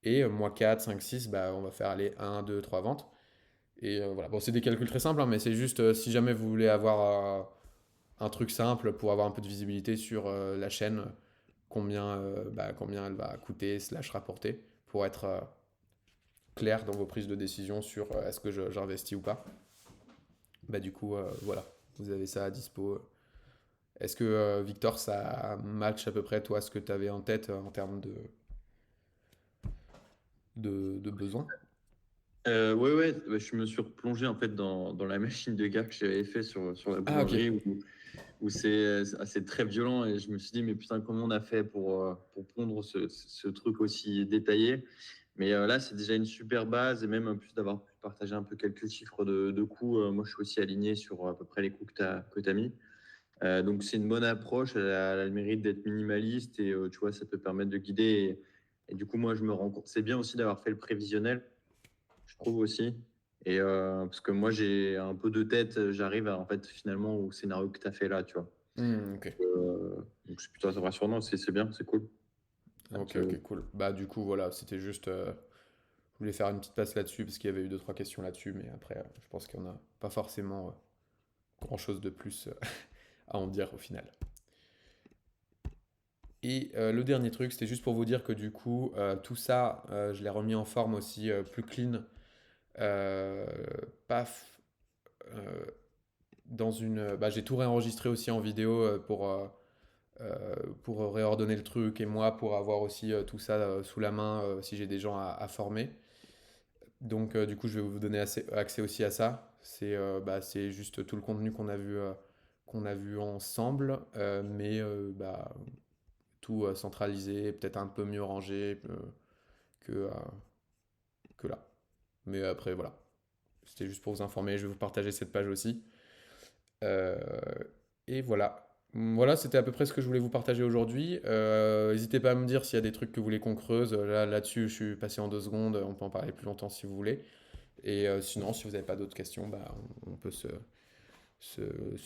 Et mois 4, 5, 6, bah, on va faire aller 1, 2, 3 ventes. Et voilà, bon, c'est des calculs très simples, hein, mais c'est juste si jamais vous voulez avoir un truc simple pour avoir un peu de visibilité sur la chaîne, combien elle va coûter, slash rapporter, pour être clair dans vos prises de décision sur est-ce que j'investis ou pas. Bah, du coup, voilà, vous avez ça à dispo. Est-ce que Victor, ça match à peu près toi ce que tu avais en tête en termes de besoins? Ouais, je me suis replongé en fait dans la machine de guerre que j'avais fait sur la boulangerie où c'est très violent et je me suis dit mais putain comment on a fait pour pondre ce truc aussi détaillé. Mais là c'est déjà une super base et même en plus d'avoir pu partager un peu quelques chiffres de coûts, moi je suis aussi aligné sur à peu près les coûts que tu as mis. Donc c'est une bonne approche, elle a le mérite d'être minimaliste et tu vois ça peut permettre de guider et du coup moi je me rends compte, c'est bien aussi d'avoir fait le prévisionnel, je trouve aussi. Et parce que moi, j'ai un peu de tête, j'arrive à, en fait, finalement, au scénario que tu as fait là, tu vois. Ok. Donc, c'est plutôt rassurant, c'est bien, c'est cool. Ok, cool. Bah, du coup, voilà, c'était juste. Je voulais faire une petite passe là-dessus parce qu'il y avait eu 2-3 questions là-dessus, mais après, je pense qu'on n'a pas forcément grand-chose de plus à en dire au final. Et le dernier truc, c'était juste pour vous dire que du coup, tout ça, je l'ai remis en forme aussi plus clean. Paf. Bah, j'ai tout réenregistré aussi en vidéo pour réordonner le truc et moi pour avoir aussi tout ça sous la main si j'ai des gens à former. Donc du coup, je vais vous donner accès aussi à ça. C'est juste tout le contenu qu'on a vu ensemble, mais bah, tout centralisé, peut-être un peu mieux rangé que, euh, que là. Mais après, voilà. C'était juste pour vous informer. Je vais vous partager cette page aussi. Euh, et voilà. Voilà, c'était à peu près ce que je voulais vous partager aujourd'hui. N'hésitez pas à me dire s'il y a des trucs que vous voulez qu'on creuse. Là-dessus, je suis passé en 2 secondes. On peut en parler plus longtemps si vous voulez. Et sinon, si vous n'avez pas d'autres questions, bah, on peut se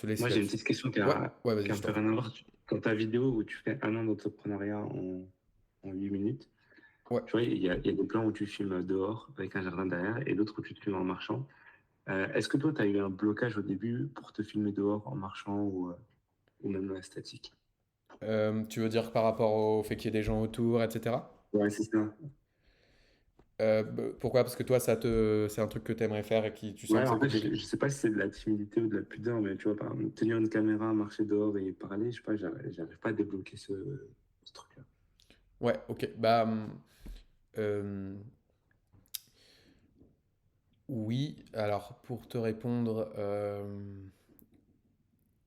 laisser. Moi, j'ai une petite question qui a un peu vas-y, rien à voir. Dans ta vidéo où tu fais 1 an d'entrepreneuriat en 8 minutes, tu vois, il y a des plans où tu filmes dehors avec un jardin derrière et d'autres où tu te filmes en marchant. Est-ce que toi, tu as eu un blocage au début pour te filmer dehors en marchant ou même statique? Tu veux dire par rapport au fait qu'il y ait des gens autour, etc. Ouais, c'est ça. Pourquoi? Parce que toi, c'est un truc que tu aimerais faire et qui tu sens Ouais, que c'est en fait, compliqué. je sais pas si c'est de la timidité ou de la pudeur, mais tu vois, par exemple, tenir une caméra, marcher dehors et parler, je sais pas, j'arrive pas à débloquer ce truc-là. Ouais, ok. Bah, oui, alors pour te répondre,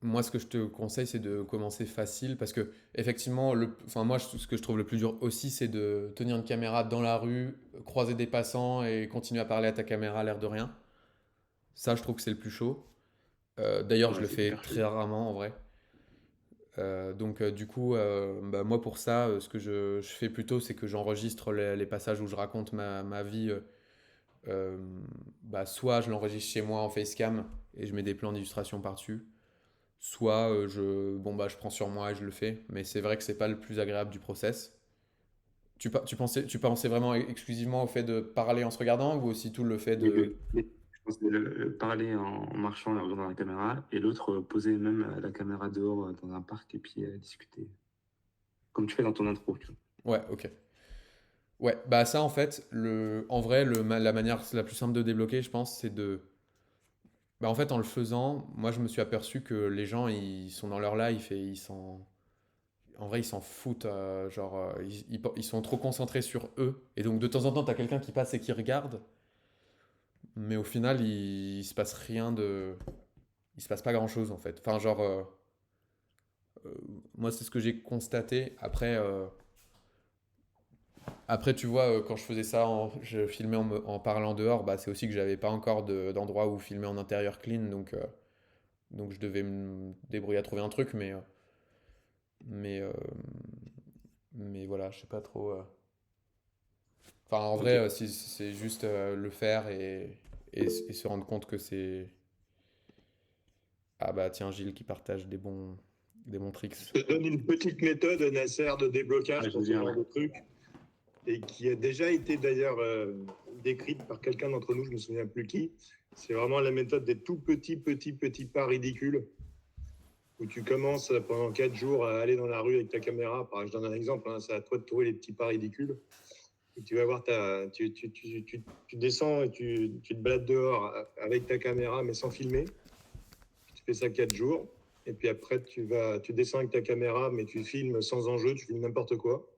moi ce que je te conseille c'est de commencer facile parce que effectivement, enfin moi ce que je trouve le plus dur aussi c'est de tenir une caméra dans la rue, croiser des passants et continuer à parler à ta caméra à l'air de rien. Ça je trouve que c'est le plus chaud. D'ailleurs je Ouais, le c'est fais hyper très chaud. rarement en vrai. Donc du coup, bah, moi pour ça, ce que je fais plutôt c'est que j'enregistre les passages où je raconte ma vie soit je l'enregistre chez moi en facecam et je mets des plans d'illustration par-dessus, soit je prends sur moi et je le fais. Mais c'est vrai que c'est pas le plus agréable du process. Tu pensais vraiment exclusivement au fait de parler en se regardant ou aussi tout le fait de... Je pense que parler en marchant et en regardant la caméra, et l'autre poser même la caméra dehors dans un parc et puis discuter. Comme tu fais dans ton intro. Tu vois. Ouais, ok. Ouais, bah ça en fait, en vrai, la manière la plus simple de débloquer, je pense, c'est de... Bah en fait, en le faisant, moi je me suis aperçu que les gens, ils sont dans leur life et en vrai, ils s'en foutent. Ils sont trop concentrés sur eux. Et donc de temps en temps, t'as quelqu'un qui passe et qui regarde. Mais au final, il se passe rien de... Il se passe pas grand-chose en fait. Enfin, moi c'est ce que j'ai constaté. Après, tu vois, quand je faisais ça, je filmais en parlant dehors, bah, c'est aussi que j'avais pas encore d'endroit où filmer en intérieur clean, donc je devais me débrouiller à trouver un truc, mais, euh, mais voilà, je sais pas trop. Enfin, en vrai, Ok. si c'est juste le faire et se rendre compte que c'est... Ah bah tiens, Gilles qui partage des bons tricks. Je te donne une petite méthode, Nasser, de déblocage Je pour veux ce bien, genre ouais. de truc, et qui a déjà été d'ailleurs décrite par quelqu'un d'entre nous, je me souviens plus qui. C'est vraiment la méthode des tout petits pas ridicules, où tu commences pendant 4 jours à aller dans la rue avec ta caméra. Je donne un exemple, hein, c'est à toi de trouver les petits pas ridicules. Et tu vas voir, tu descends et tu te balades dehors avec ta caméra, mais sans filmer. Tu fais ça 4 jours. Et puis après, tu descends avec ta caméra, mais tu filmes sans enjeu, tu filmes n'importe quoi.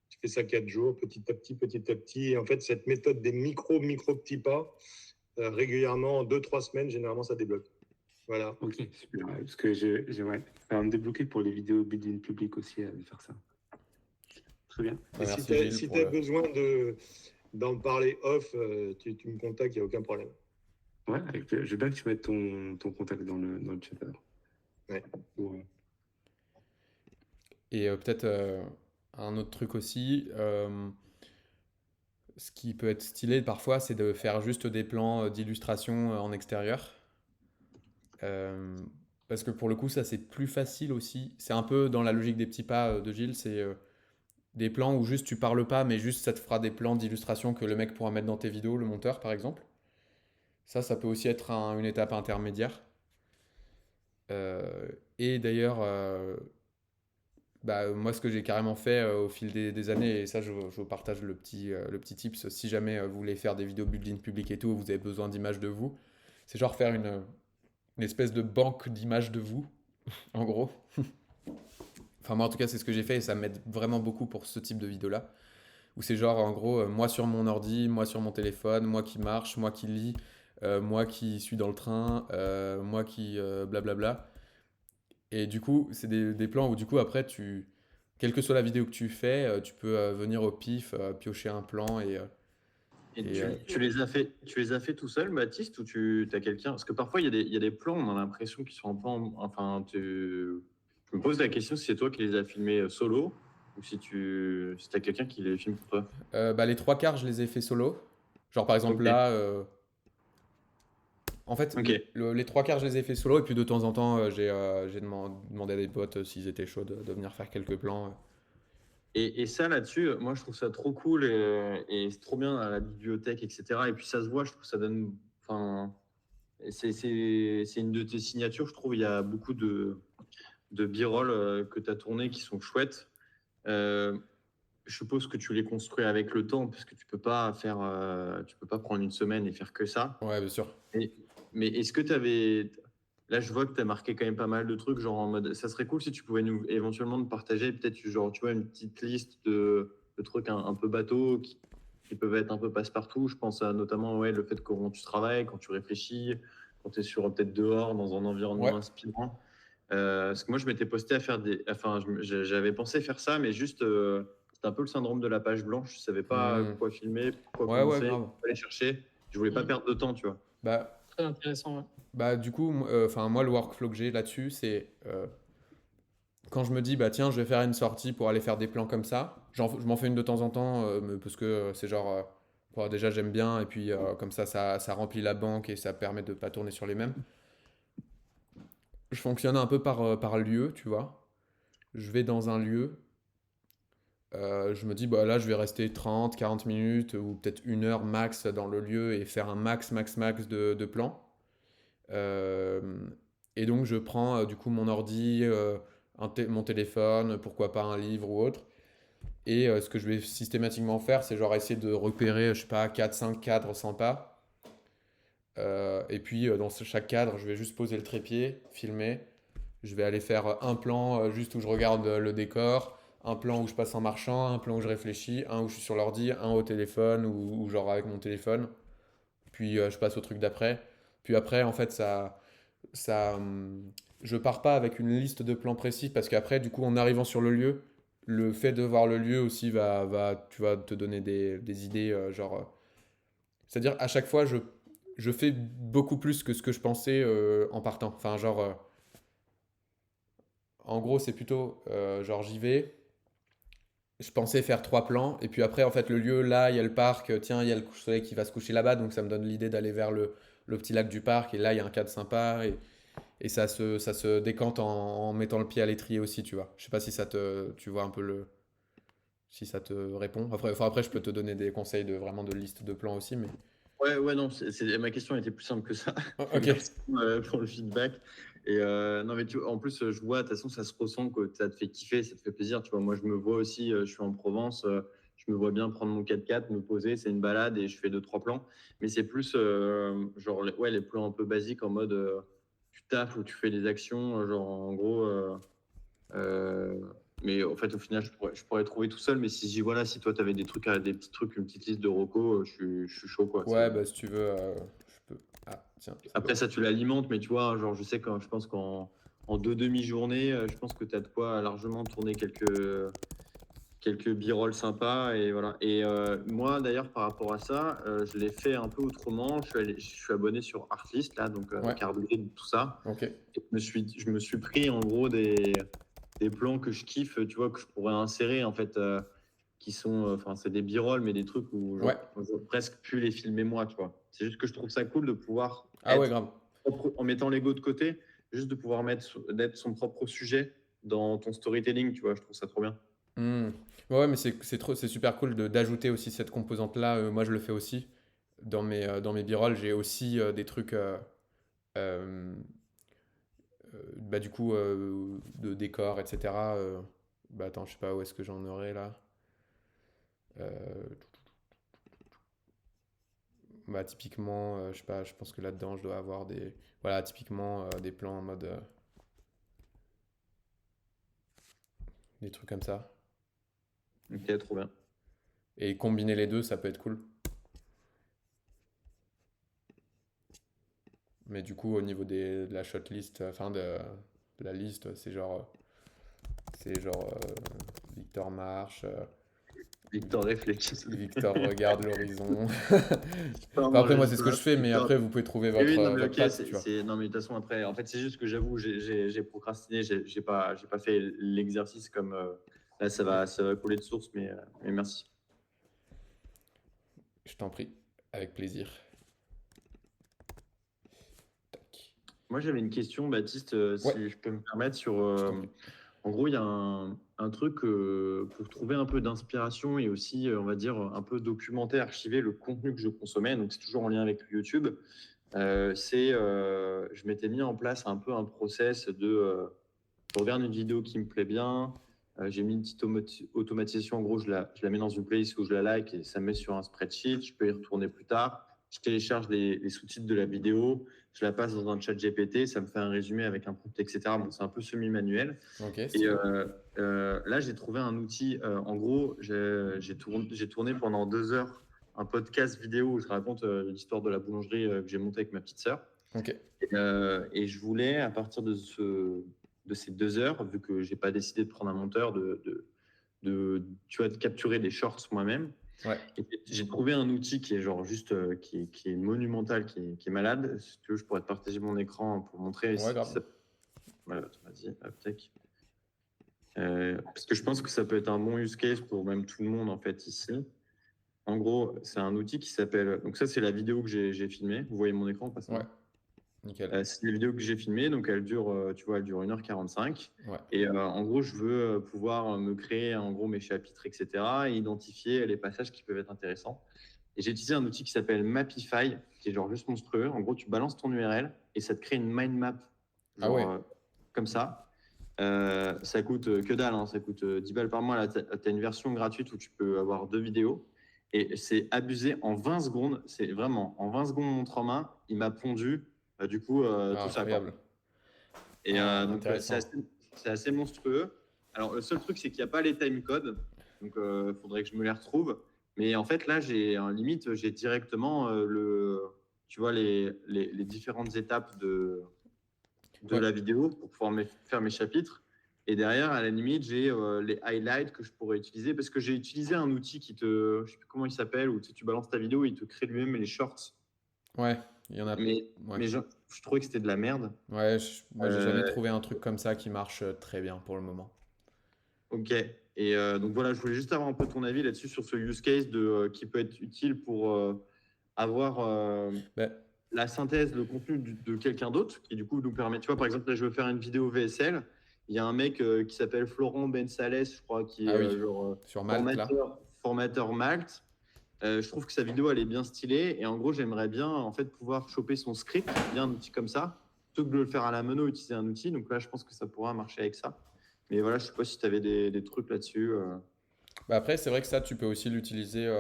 Tu fais ça 4 jours, petit à petit. Et en fait, cette méthode des micro petits pas, régulièrement, en 2-3 semaines, généralement, ça débloque. Voilà. Ok, super. Ouais, parce que j'aimerais me débloquer pour les vidéos building public aussi, de faire ça. Très bien. Et Merci si Gilles tu as besoin d'en parler off, tu me contactes, il n'y a aucun problème. Ouais, je veux bien que tu mettes ton contact dans le chat alors. Ouais. Ouais. Et peut-être un autre truc aussi, ce qui peut être stylé parfois, c'est de faire juste des plans d'illustration en extérieur. Euh, Parce que pour le coup, ça c'est plus facile aussi. C'est un peu dans la logique des petits pas de Gilles, c'est des plans où juste tu parles pas, mais juste ça te fera des plans d'illustration que le mec pourra mettre dans tes vidéos, le monteur par exemple. Ça peut aussi être une étape intermédiaire. Et d'ailleurs, moi ce que j'ai carrément fait au fil des années, et ça je vous partage le petit tips, si jamais vous voulez faire des vidéos build-in public et tout, vous avez besoin d'images de vous, c'est genre faire une espèce de banque d'images de vous, en gros. Enfin, moi en tout cas, c'est ce que j'ai fait et ça m'aide vraiment beaucoup pour ce type de vidéo-là. Où c'est genre, en gros, moi sur mon ordi, moi sur mon téléphone, moi qui marche, moi qui lis, moi qui suis dans le train, moi qui blablabla. Et du coup, c'est des plans où du coup, après, quelle que soit la vidéo que tu fais, tu peux venir au pif, piocher un plan Tu les as fait tout seul, Baptiste, ou tu as quelqu'un? Parce que parfois, il y a des plans, on a l'impression qu'ils sont un peu. Je me pose la question si c'est toi qui les as filmés solo ou si as quelqu'un qui les filme pour toi. les trois quarts, je les ai fait solo. Genre, par exemple, Ok. là, en fait, Ok. les trois quarts, je les ai fait solo. Et puis, de temps en temps, j'ai demandé à des potes s'ils étaient chauds de venir faire quelques plans. Et ça, là-dessus, moi, je trouve ça trop cool et c'est trop bien à la bibliothèque, etc. Et puis, ça se voit, je trouve que ça donne. Enfin, c'est une de tes signatures, je trouve. Il y a beaucoup de b-roll que tu as tourné qui sont chouettes. Je suppose que tu les construis avec le temps, parce que tu peux pas prendre une semaine et faire que ça. Ouais, bien sûr. Mais est-ce que tu avais... Là, je vois que tu as marqué quand même pas mal de trucs, genre en mode, ça serait cool si tu pouvais nous éventuellement nous partager peut-être, genre, tu vois, une petite liste de trucs un peu bateaux qui peuvent être un peu passe-partout. Je pense à notamment le fait comment tu travailles, quand tu réfléchis, quand tu es peut-être dehors, dans un environnement inspirant. Parce que moi, je m'étais posté à faire j'avais pensé faire ça, mais juste, c'était un peu le syndrome de la page blanche. Je savais pas quoi filmer, quoi commencer, grave. aller chercher. Je voulais pas perdre de temps, tu vois. Très intéressant, ouais. Du coup, moi, le workflow que j'ai là-dessus, c'est quand je me dis, tiens, je vais faire une sortie pour aller faire des plans comme ça, je m'en fais une de temps en temps, parce que c'est genre, Bon, déjà, j'aime bien, et puis comme ça remplit la banque et ça permet de pas tourner sur les mêmes. Je fonctionne un peu par lieu, tu vois. Je vais dans un lieu, je me dis, bah là, je vais rester 30, 40 minutes ou peut-être 1 heure max dans le lieu et faire un max de plans. Euh, et donc, je prends du coup mon ordi, mon téléphone, pourquoi pas un livre ou autre. Et ce que je vais systématiquement faire, c'est genre essayer de repérer, je sais pas, 4, 5 cadres sympas. Et puis, dans chaque cadre, je vais juste poser le trépied, filmer. Je vais aller faire un plan juste où je regarde le décor, un plan où je passe en marchant, un plan où je réfléchis, un où je suis sur l'ordi, un au téléphone ou genre avec mon téléphone. Puis je passe au truc d'après. Puis après, en fait, je pars pas avec une liste de plans précis parce qu'après, du coup, en arrivant sur le lieu, le fait de voir le lieu aussi tu vas te donner des idées, c'est-à-dire à chaque fois, je fais beaucoup plus que ce que je pensais en partant. Enfin, genre, en gros, c'est plutôt, genre, j'y vais. Je pensais faire 3 plans, et puis après, en fait, le lieu, là, il y a le parc, tiens, il y a le soleil qui va se coucher là-bas, donc ça me donne l'idée d'aller vers le petit lac du parc, et là, il y a un cadre sympa, et ça se décante en mettant le pied à l'étrier aussi, tu vois. Je sais pas si tu vois un peu si ça te répond. Après, je peux te donner des conseils vraiment de liste de plans aussi, mais. Ouais, non, ma question était plus simple que ça. Ok. Merci pour le feedback. Et non, mais en plus, je vois, de toute façon, ça se ressent que ça te fait kiffer, ça te fait plaisir. Tu vois, moi, je me vois aussi, je suis en Provence, je me vois bien prendre mon 4x4, me poser, c'est une balade et je fais 2, 3 plans. Mais c'est plus, genre, les plans un peu basiques en mode, tu taffes ou tu fais des actions, genre, en gros. Euh, mais en fait, au final, je pourrais trouver tout seul. Mais si voilà, si toi, tu avais des petits trucs, une petite liste de recos, je suis chaud, quoi. Ouais, bah si tu veux, je peux. Ah, tiens. Après, ça, tu l'alimentes, mais tu vois, genre, je pense qu'en 2 demi-journées, je pense que tu as de quoi largement tourner quelques b-rolls sympas. Et voilà. Et moi, d'ailleurs, par rapport à ça, je l'ai fait un peu autrement. Je suis abonné sur Artlist, là, donc Ouais. Cardgrid, tout ça. Ok. Et je me suis pris, en gros, des plans que je kiffe, tu vois, que je pourrais insérer, en fait, qui sont, enfin, c'est des b-rolls, mais des trucs où Ouais. j'aurais presque pu les filmer moi, tu vois. C'est juste que je trouve ça cool de pouvoir Ah ouais, grave. en mettant l'ego de côté, juste de pouvoir d'être son propre sujet dans ton storytelling, tu vois, je trouve ça trop bien. Ouais, mais c'est super cool d'ajouter aussi cette composante-là. Moi, je le fais aussi. Dans mes b-rolls, j'ai aussi des trucs, bah, du coup, de décor, etc. Bah, attends, je sais pas où est-ce que j'en aurais là. Bah, typiquement, je sais pas, je pense que là-dedans, je dois avoir voilà, typiquement des plans en mode, des trucs comme ça. Ok, trop bien. Et combiner les deux, ça peut être cool. Mais du coup, au niveau de la shortlist, enfin de la liste, c'est genre Victor marche, Victor réfléchit. Victor regarde l'horizon. Non, Enfin, après, non, moi, je c'est ce que je fais, mais Victor- après, vous pouvez trouver Oui, non, mais votre ok, patte, tu vois. non, mais de toute façon, après, en fait, c'est juste que j'avoue, j'ai procrastiné, j'ai pas fait l'exercice comme là, ça va couler de source, mais merci. Je t'en prie, avec plaisir. Moi, j'avais une question, Baptiste, si Ouais. je peux me permettre, sur. t'en prie. En gros, il y a un truc pour trouver un peu d'inspiration et aussi, on va dire, un peu documenter, archiver le contenu que je consommais. Donc, c'est toujours en lien avec YouTube. Je m'étais mis en place un peu un process je regarde une vidéo qui me plaît bien. J'ai mis une petite automatisation. En gros, je la mets dans une playlist où je la like et ça me met sur un spreadsheet. Je peux y retourner plus tard. Je télécharge les sous-titres de la vidéo. Je la passe dans un chat GPT. Ça me fait un résumé avec un prompt, etc. Bon, c'est un peu semi-manuel. Ok, Et stylé. là, j'ai trouvé un outil. En gros, j'ai tourné pendant 2 heures un podcast vidéo où je raconte l'histoire de la boulangerie que j'ai montée avec ma petite sœur. Ok. Et je voulais, à partir de ces 2 heures, vu que j'ai pas décidé de prendre un monteur, tu vois, de capturer des shorts moi-même. Ouais. Et j'ai trouvé un outil qui est genre juste, qui est monumental, qui est malade. Si tu veux, je pourrais te partager mon écran pour montrer. Ouais, grave. Voilà, vas-y, hop, tac. Parce que je pense que ça peut être un bon use case pour même tout le monde en fait ici. En gros, c'est un outil qui s'appelle. Donc, ça, c'est la vidéo que j'ai filmée. Vous voyez mon écran, pas ça? Ouais, nickel. C'est la vidéo que j'ai filmée. Donc, elle dure, tu vois, elle dure 1h45. Ouais. Et en gros, je veux pouvoir me créer en gros mes chapitres, etc. et identifier les passages qui peuvent être intéressants. Et j'ai utilisé un outil qui s'appelle Mapify, qui est genre juste monstrueux. En gros, tu balances ton URL et ça te crée une mind map, Ah genre ouais. comme ça. Ça coûte que dalle, hein, ça coûte 10 balles par mois. Là, tu as une version gratuite où tu peux avoir 2 vidéos. Et c'est abusé en 20 secondes. C'est vraiment en 20 secondes, montre en main, il m'a pondu du coup tout ça. Quoi. Incroyable. Et donc, Intéressant. c'est assez monstrueux. Alors, le seul truc, c'est qu'il n'y a pas les timecodes. Donc, il faudrait que je me les retrouve. Mais en fait, là, j'ai directement tu vois, les différentes étapes de Ouais. la vidéo pour pouvoir faire mes chapitres. Et derrière, à la limite, j'ai les highlights que je pourrais utiliser parce que j'ai utilisé un outil je sais plus comment il s'appelle, où tu balances ta vidéo et il te crée lui-même les shorts. Ouais, il y en a. Mais Ouais. je trouvais que c'était de la merde. Ouais, moi, j'ai jamais trouvé un truc comme ça qui marche très bien pour le moment. Ok. Et donc voilà, je voulais juste avoir un peu ton avis là-dessus sur ce use case qui peut être utile pour avoir la synthèse, le contenu de quelqu'un d'autre qui du coup nous permet. Tu vois, par exemple, là, je veux faire une vidéo VSL. Il y a un mec qui s'appelle Florent Bensales, je crois, qui est sur Malte, là. formateur Malte. Je trouve que sa vidéo, elle est bien stylée. Et en gros, j'aimerais bien en fait pouvoir choper son script, bien un outil comme ça, plutôt que de le faire à la mano, utiliser un outil. Donc là, je pense que ça pourra marcher avec ça. Mais voilà, je sais pas si tu avais des trucs là-dessus. Bah après, c'est vrai que ça, tu peux aussi l'utiliser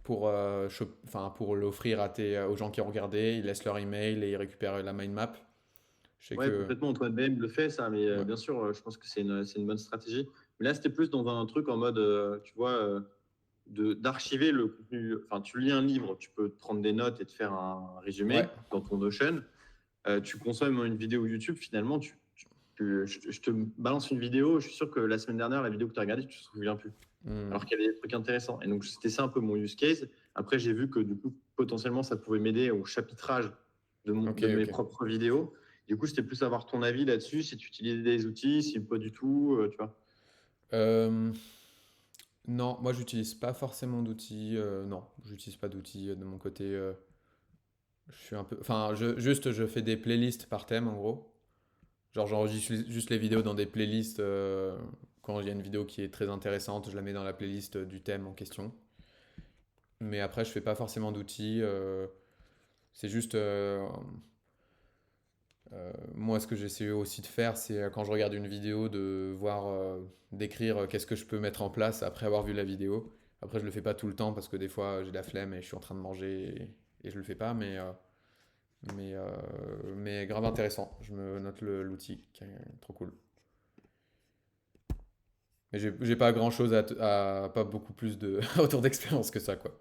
pour l'offrir aux gens qui ont regardé. Ils laissent leur email et ils récupèrent la mind map. Je sais Ouais, que... complètement. Antoine BM le fait, ça. Mais bien sûr, je pense que c'est une bonne stratégie. Mais là, c'était plus dans un truc en mode, tu vois, d'archiver le contenu. Enfin, tu lis un livre, tu peux te prendre des notes et te faire un résumé dans ton Notion. Tu consommes une vidéo YouTube, finalement, je te balance une vidéo. Je suis sûr que la semaine dernière, la vidéo que tu as regardée, tu te souviens plus. Alors qu'il y avait des trucs intéressants. Et donc, c'était ça un peu mon use case. Après, j'ai vu que du coup, potentiellement, ça pouvait m'aider au chapitrage de mes propres vidéos. Du coup, c'était plus avoir ton avis là-dessus, si tu utilises des outils, si pas du tout, tu vois. Non, moi, j'utilise pas forcément d'outils. Non, j'utilise pas d'outils de mon côté. Je suis un peu... Enfin, je fais des playlists par thème, en gros. Genre, j'enregistre juste les vidéos dans des playlists. Quand il y a une vidéo qui est très intéressante, je la mets dans la playlist du thème en question. Mais après, je fais pas forcément d'outils. C'est juste... moi, ce que j'essaie aussi de faire, c'est quand je regarde une vidéo, de voir, d'écrire qu'est-ce que je peux mettre en place après avoir vu la vidéo. Après, je le fais pas tout le temps parce que des fois, j'ai la flemme et je suis en train de manger et je le fais pas. Mais grave intéressant. Je me note l'outil, qui est trop cool. Mais j'ai pas grand chose pas beaucoup plus de autour d'expérience que ça, quoi.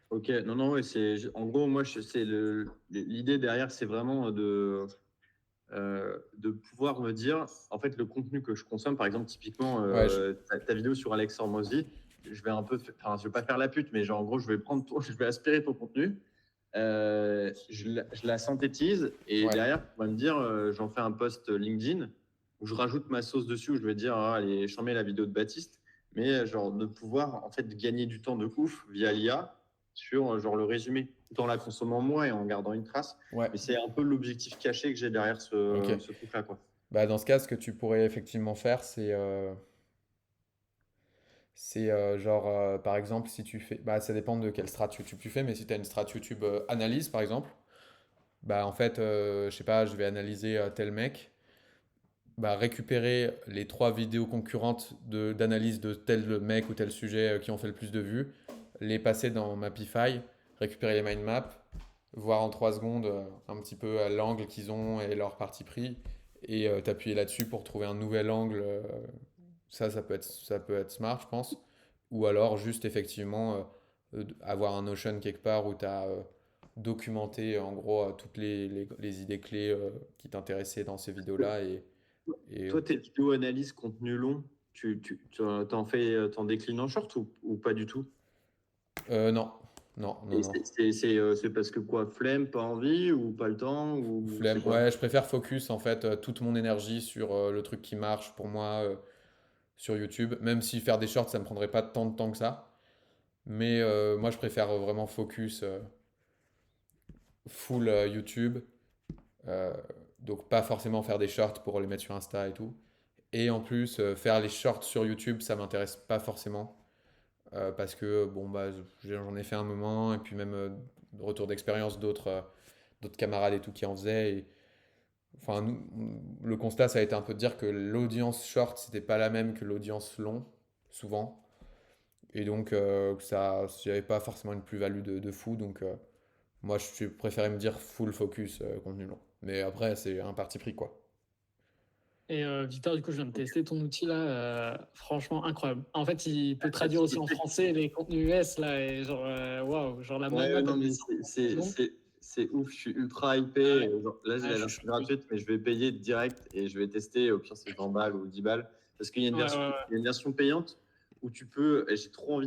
Ok, non, ouais, en gros, moi, l'idée derrière, c'est vraiment de pouvoir me dire, en fait, le contenu que je consomme, par exemple, typiquement, ta vidéo sur Alex Hormozy, je vais pas faire la pute, mais genre, en gros, je vais aspirer ton contenu, je la synthétise et derrière, on va me dire, j'en fais un post LinkedIn où je rajoute ma sauce dessus, où je vais dire, allez, j'en mets la vidéo de Baptiste, mais genre, de pouvoir, en fait, gagner du temps de ouf via l'IA sur genre le résumé, tout en la consommant moi et en gardant une trace. Ouais. Mais c'est un peu l'objectif caché que j'ai derrière ce truc-là, quoi. Bah, dans ce cas, ce que tu pourrais effectivement faire, c'est genre, par exemple, si tu fais... Bah, ça dépend de quelle strat YouTube tu fais, mais si tu as une strat YouTube analyse, par exemple, bah, en fait, je sais pas, je vais analyser tel mec, bah, récupérer les 3 vidéos concurrentes d'analyse de tel mec ou tel sujet qui ont fait le plus de vues, les passer dans Mapify, récupérer les mind maps, voir en 3 secondes un petit peu l'angle qu'ils ont et leur parti pris, et t'appuyer là-dessus pour trouver un nouvel angle. Ça peut être smart, je pense. Ou alors juste effectivement avoir un Notion quelque part où tu as documenté en gros toutes les idées clés qui t'intéressaient dans ces vidéos-là. Toi, tes vidéos analyse contenu long, t'en déclines en short ou pas du tout? Non. C'est parce que quoi, flemme, pas envie ou pas le temps ou flemme, ouais, je préfère focus en fait toute mon énergie sur le truc qui marche pour moi sur YouTube, même si faire des shorts ça me prendrait pas tant de temps que ça. Mais moi, je préfère vraiment focus full YouTube. Donc, pas forcément faire des shorts pour les mettre sur Insta et tout. Et en plus, faire les shorts sur YouTube, ça m'intéresse pas forcément. Parce que, bon, bah, j'en ai fait un moment. Et puis même, retour d'expérience d'autres camarades et tout qui en faisaient. Et, enfin, le constat, ça a été un peu de dire que l'audience short, c'était pas la même que l'audience long, souvent. Et donc, il n'y avait pas forcément une plus-value de fou. Donc, moi, je préférais me dire full focus contenu long. Mais après, c'est un parti pris, quoi. Et Victor, du coup, je viens de tester ton outil là, franchement incroyable. En fait, il peut traduire aussi en français les contenus US là, et genre, waouh, genre la Ouais, main. non, mais c'est ouf, je suis ultra hypé. Genre, là, j'ai la version gratuite, mais je vais payer direct et je vais tester. Au pire, c'est 20 balles ou 10 balles. Parce qu'il y a une version payante où tu peux, et j'ai trop envie